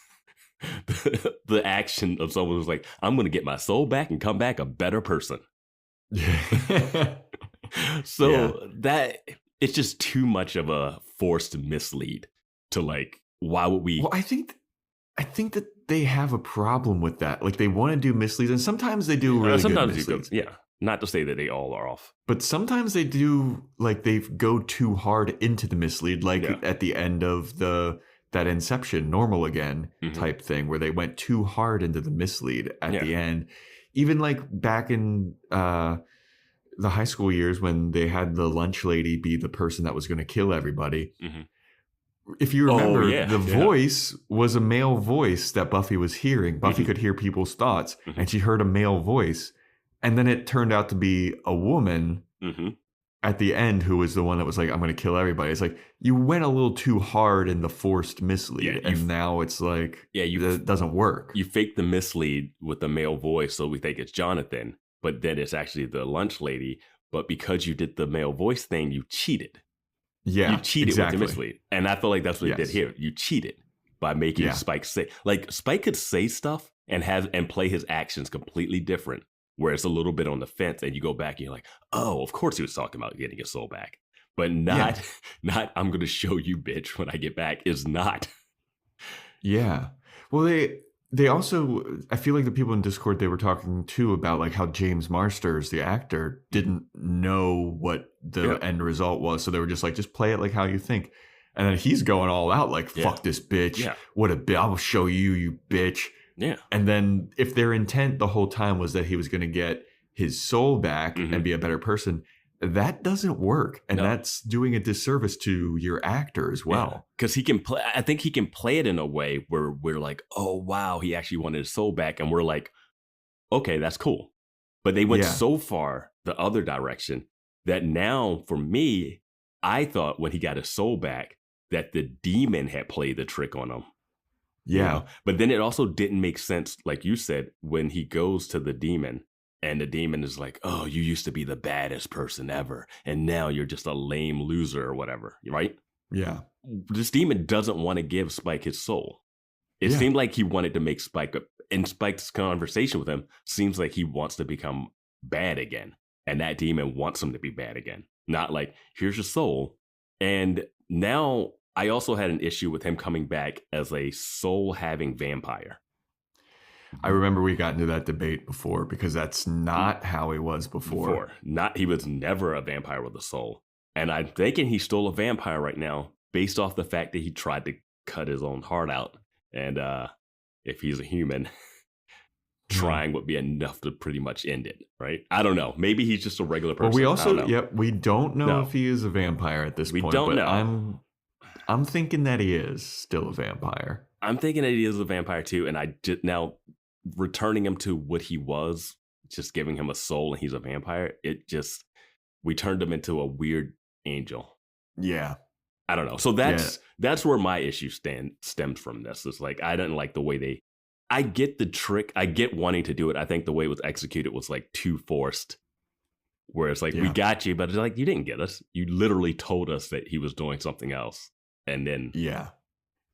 the action of someone who's like, I'm going to get my soul back and come back a better person. So that it's just too much of a forced mislead to like, why would we?
Well, I think that they have a problem with that. Like they want to do misleads, and sometimes they do really good misleads.
Yeah. Not to say that they all are off.
But sometimes they do, like they go too hard into the mislead, like at the end of that Inception, Normal Again type thing, where they went too hard into the mislead at the end. Even like back in the high school years when they had the lunch lady be the person that was going to kill everybody. Mm-hmm. If you remember, the voice was a male voice that Buffy was hearing. Buffy could hear people's thoughts, and she heard a male voice. And then it turned out to be a woman at the end who was the one that was like, I'm going to kill everybody. It's like, you went a little too hard in the forced mislead. And now it's like, it doesn't work.
You fake the mislead with the male voice, so we think it's Jonathan. But then it's actually the lunch lady. But because you did the male voice thing, you cheated.
Yeah,
you cheated with the mislead. And I feel like that's what he did here. You cheated by making Spike say, like Spike could say stuff and play his actions completely different, where it's a little bit on the fence, and you go back and you're like, oh, of course he was talking about getting his soul back. But not I'm going to show you, bitch, when I get back is not.
Yeah. Well, they also, I feel like the people in Discord, they were talking too about like how James Marsters, the actor, didn't know what the end result was. So they were just like, just play it like how you think. And then he's going all out like, fuck this bitch. Yeah. What a bitch. I'll show you, you bitch.
Yeah.
And then if their intent the whole time was that he was going to get his soul back and be a better person, that doesn't work. And that's doing a disservice to your actor as well.
Because I think he can play it in a way where we're like, oh, wow, he actually wanted his soul back. And we're like, okay, that's cool. But they went so far the other direction that now for me, I thought when he got his soul back that the demon had played the trick on him.
Yeah.
You know? But then it also didn't make sense, like you said, when he goes to the demon and the demon is like, oh, you used to be the baddest person ever. And now you're just a lame loser or whatever. Right?
Yeah.
This demon doesn't want to give Spike his soul. It seemed like he wanted to make Spike, in Spike's conversation with him, seems like he wants to become bad again. And that demon wants him to be bad again. Not like, here's your soul. And now I also had an issue with him coming back as a soul-having vampire.
I remember we got into that debate before because that's not how he was before.
He was never a vampire with a soul. And I'm thinking he's still a vampire right now based off the fact that he tried to cut his own heart out. And if he's a human, trying would be enough to pretty much end it, right? I don't know. Maybe he's just a regular person.
Well, we also, we don't know if he is a vampire at this point.
We don't know.
I'm thinking that he is still a vampire.
I'm thinking that he is a vampire too. And now returning him to what he was, just giving him a soul and he's a vampire, it just, we turned him into a weird angel.
Yeah.
I don't know. So that's where my issue stems from this. It's like, I didn't like the way I get the trick. I get wanting to do it. I think the way it was executed was like too forced. Where it's like, we got you, but it's like, you didn't get us. You literally told us that he was doing something else. And then.
Yeah.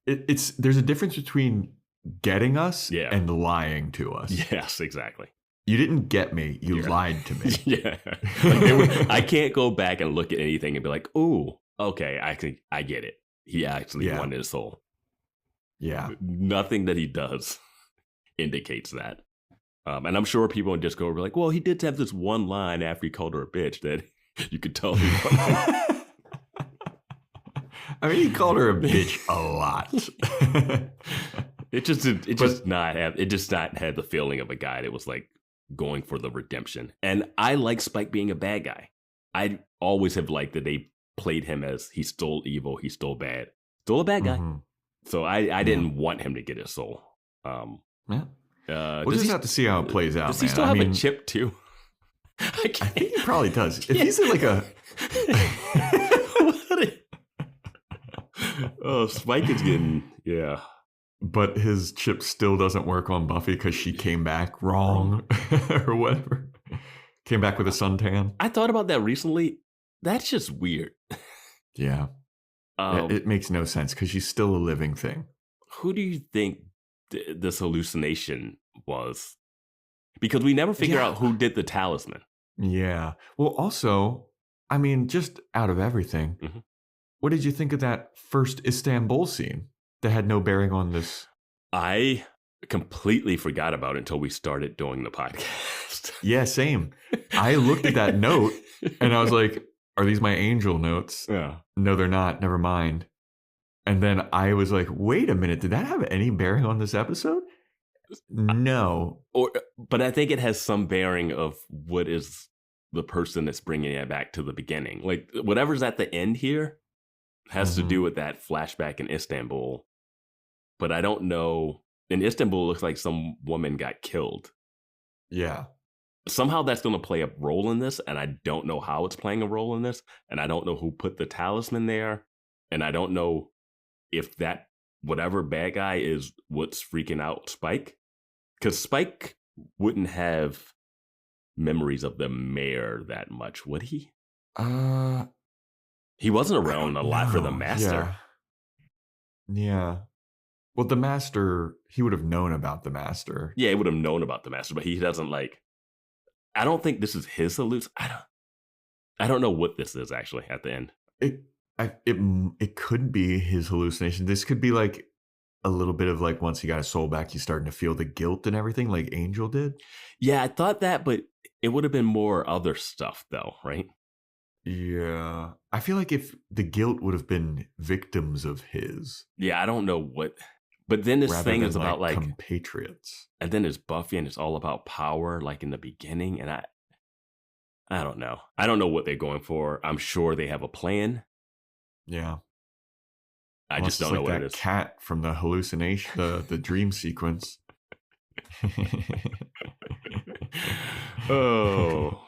There's a difference between getting us and lying to us.
Yes, exactly.
You didn't get me. You lied to me.
Yeah. Like I can't go back and look at anything and be like, oh, okay, I get it. He actually wanted his soul.
Yeah.
Nothing that he does indicates that. And I'm sure people in Discord will be like, well, he did have this one line after he called her a bitch that you could tell he
I mean, he called her a bitch a lot.
It just not had the feeling of a guy that was like going for the redemption. And I like Spike being a bad guy. I always have liked that they played him as he's still evil, he's still bad, still a bad guy. Mm-hmm. So I didn't want him to get his soul.
Yeah. We'll just have to see how it plays out.
Does he still have a chip too?
I think he probably does. If he's in like a
Spike is getting
but his chip still doesn't work on Buffy because she came back wrong or whatever. Came back with a suntan.
I thought about that recently. That's just weird.
Yeah. It makes no sense because she's still a living thing.
Who do you think this hallucination was? Because we never figure out who did the talisman.
Yeah. Well, also, I mean, just out of everything, what did you think of that first Istanbul scene that had no bearing on this?
I completely forgot about it until we started doing the podcast.
Yeah, same. I looked at that note and I was like, are these my angel notes?
Yeah.
No, they're not. Never mind. And then I was like, wait a minute. Did that have any bearing on this episode? No.
But I think it has some bearing of what is the person that's bringing it back to the beginning. Like whatever's at the end here has to do with that flashback in Istanbul. But I don't know. In Istanbul, it looks like some woman got killed.
Yeah.
Somehow that's going to play a role in this. And I don't know how it's playing a role in this. And I don't know who put the talisman there. And I don't know if that whatever bad guy is what's freaking out Spike. Because Spike wouldn't have memories of the mayor that much, would he? He wasn't around a lot for the master.
Yeah. Well, the master, he would have known about the master.
Yeah, he would have known about the master, but he doesn't like. I don't think this is his hallucination. I don't know what this is actually at the end.
It could be his hallucination. This could be like a little bit of like once he got his soul back, he's starting to feel the guilt and everything like Angel did.
Yeah, I thought that, but it would have been more other stuff though, right?
Yeah. I feel like if the guilt would have been victims of his.
Yeah, I don't know what. But then this thing is about like
compatriots.
And then there's Buffy and it's all about power like in the beginning. And I don't know. I don't know what they're going for. I'm sure they have a plan.
Yeah.
I just don't know what it is.
Cat from the hallucination, the dream sequence.
Oh.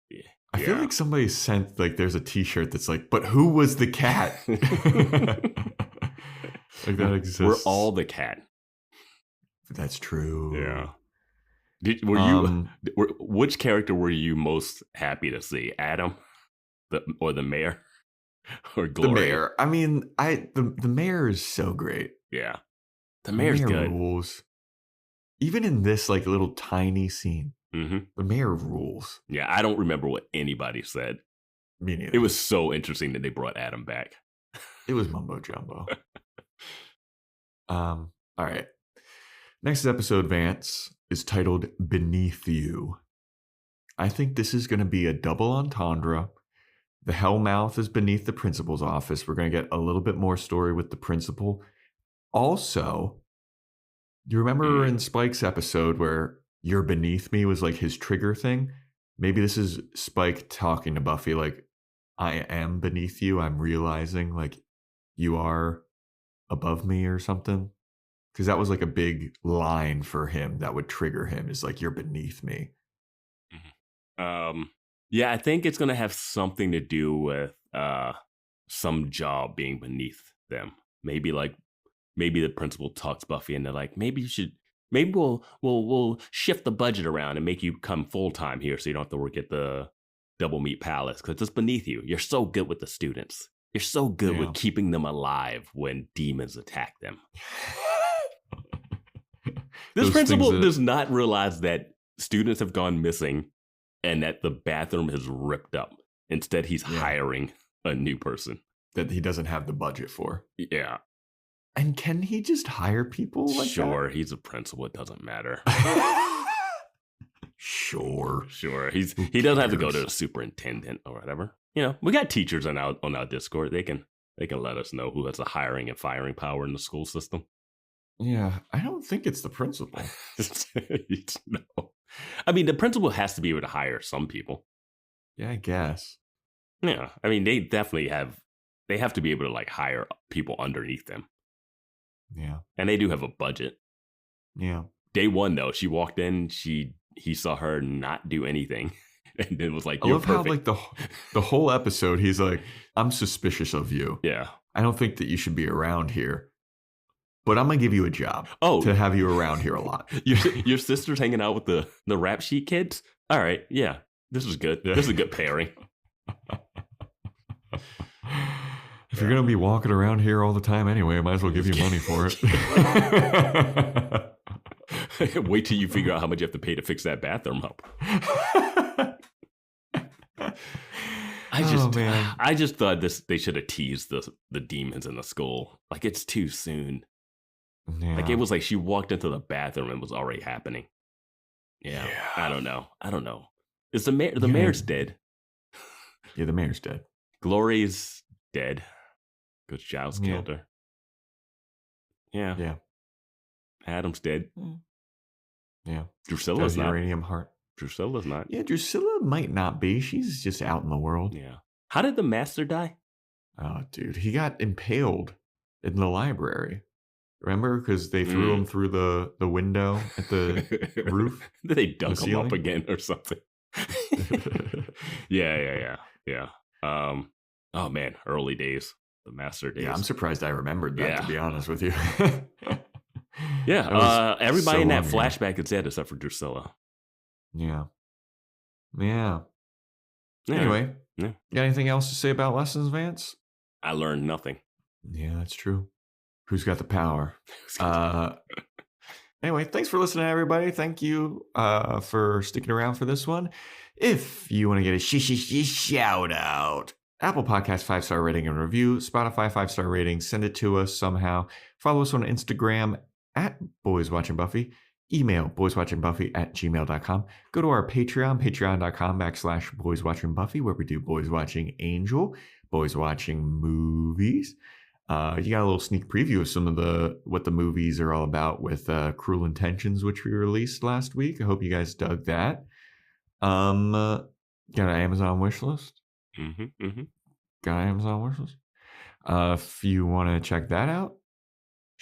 Yeah.
I feel like somebody sent like there's a t-shirt that's like, but who was the cat? Like that exists.
We're all the cat.
That's true.
Yeah. Which character were you most happy to see? Adam, or the mayor, or Gloria?
The mayor. I mean, the mayor is so great.
Yeah, the mayor's good.
Rules. Even in this like little tiny scene,
the
mayor rules.
Yeah, I don't remember what anybody said.
Me neither.
It was so interesting that they brought Adam back.
It was mumbo jumbo. All right. Next episode, Vance, is titled Beneath You. I think this is going to be a double entendre. The Hellmouth is beneath the principal's office. We're going to get a little bit more story with the principal. Also, do you remember in Spike's episode where "You're beneath me" was like his trigger thing? Maybe this is Spike talking to Buffy like, I am beneath you. I'm realizing like you are above me or something. Because that was like a big line for him that would trigger him is like, you're beneath me.
Yeah, I think it's going to have something to do with some job being beneath them. Maybe the principal talks Buffy and they're like, maybe we'll shift the budget around and make you come full time here so you don't have to work at the Double Meat Palace because it's beneath you. You're so good with the students. You're so good with keeping them alive when demons attack them. This principal does not realize that students have gone missing and that the bathroom is ripped up. Instead, he's hiring a new person
that he doesn't have the budget for.
Yeah.
And can he just hire people like that?
Sure, he's a principal. It doesn't matter.
Sure.
He doesn't have to go to the superintendent or whatever. You know, we got teachers on our Discord. They can let us know who has the hiring and firing power in the school system.
Yeah, I don't think it's the principal.
No. I mean, the principal has to be able to hire some people.
Yeah, I guess.
Yeah, I mean, they definitely have. They have to be able to like hire people underneath them.
Yeah,
and they do have a budget.
Yeah.
Day one though, she walked in. He saw her not do anything, and then was like, "You're perfect."
How like the whole episode, he's like, "I'm suspicious of you.
Yeah,
I don't think that you should be around here, but I'm gonna give you a job. To have you around here a lot.
Your sister's hanging out with the rap sheet kids. All right, yeah, this is good. This is a good pairing."
If you're going to be walking around here all the time anyway, I might as well give you money for it.
Wait till you figure out how much you have to pay to fix that bathroom up. I just thought they should have teased the demons in the school. Like, it's too soon.
Yeah.
Like, it was like she walked into the bathroom and it was already happening. Yeah. I don't know. Is the mayor's dead?
Yeah, the mayor's dead.
Glory's dead. Because Giles killed her. Yeah.
Yeah.
Adam's dead.
Yeah.
Drusilla's not.
Uranium heart.
Drusilla's not.
Yeah, Drusilla might not be. She's just out in the world.
Yeah. How did the master die?
Oh, dude. He got impaled in the library. Remember? Because they threw him through the window at the roof.
They dug him up again or something. Yeah. Oh, man. Early days. The master days.
Yeah, I'm surprised I remembered that, to be honest with you.
Yeah, everybody in that flashback is dead except for Drusilla.
Yeah. Anyway, got anything else to say about lessons, Vance?
I learned nothing.
Yeah, that's true. Who's got the power? Anyway, thanks for listening, everybody. Thank you for sticking around for this one. If you want to get a shout out, Apple Podcast 5-star rating and review, Spotify 5-star rating, send it to us somehow. Follow us on Instagram at Boys Watching Buffy. Email boyswatchingbuffy@gmail.com. Go to our Patreon, patreon.com/Boys Watching Buffy, where we do Boys Watching Angel, Boys Watching Movies. You got a little sneak preview of some of what the movies are all about with Cruel Intentions, which we released last week. I hope you guys dug that. Got an Amazon wish list. Got an Amazon wish list. If you want to check that out,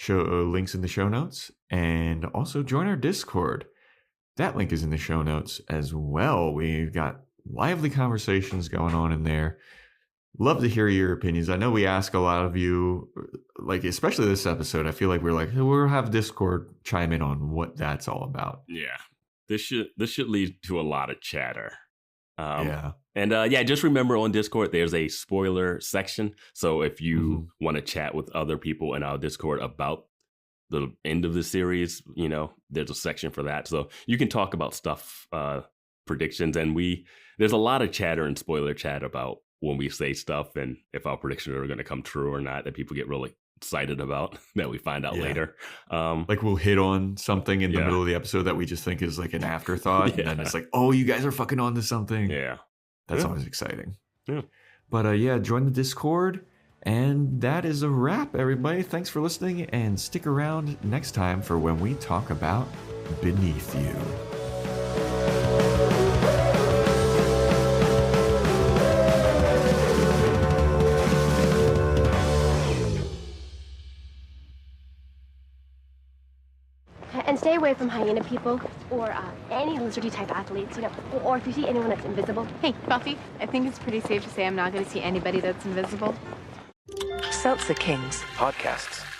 links in the show notes, and also join our Discord. That link is in the show notes as well. We've got lively conversations going on in there. Love to hear your opinions. I know we ask a lot of you, like especially this episode. I feel like we're like, we'll have Discord chime in on what that's all about.
Yeah, this should lead to a lot of chatter.
Yeah.
And just remember on Discord, there's a spoiler section. So if you want to chat with other people in our Discord about the end of the series, there's a section for that. So you can talk about stuff, predictions. And there's a lot of chatter and spoiler chat about when we say stuff and if our predictions are going to come true or not, that people get really excited about that we find out later.
Like we'll hit on something in the middle of the episode that we just think is like an afterthought. And then it's like, oh, you guys are fucking onto something.
Yeah.
That's always exciting.
Yeah.
But join the Discord. And that is a wrap, everybody. Thanks for listening, and stick around next time for when we talk about Beneath You.
And stay away from hyena people or any lizardy type athletes, you know, or if you see anyone that's invisible.
Hey, Buffy, I think it's pretty safe to say I'm not going to see anybody that's invisible.
Seltzer Kings. Podcasts.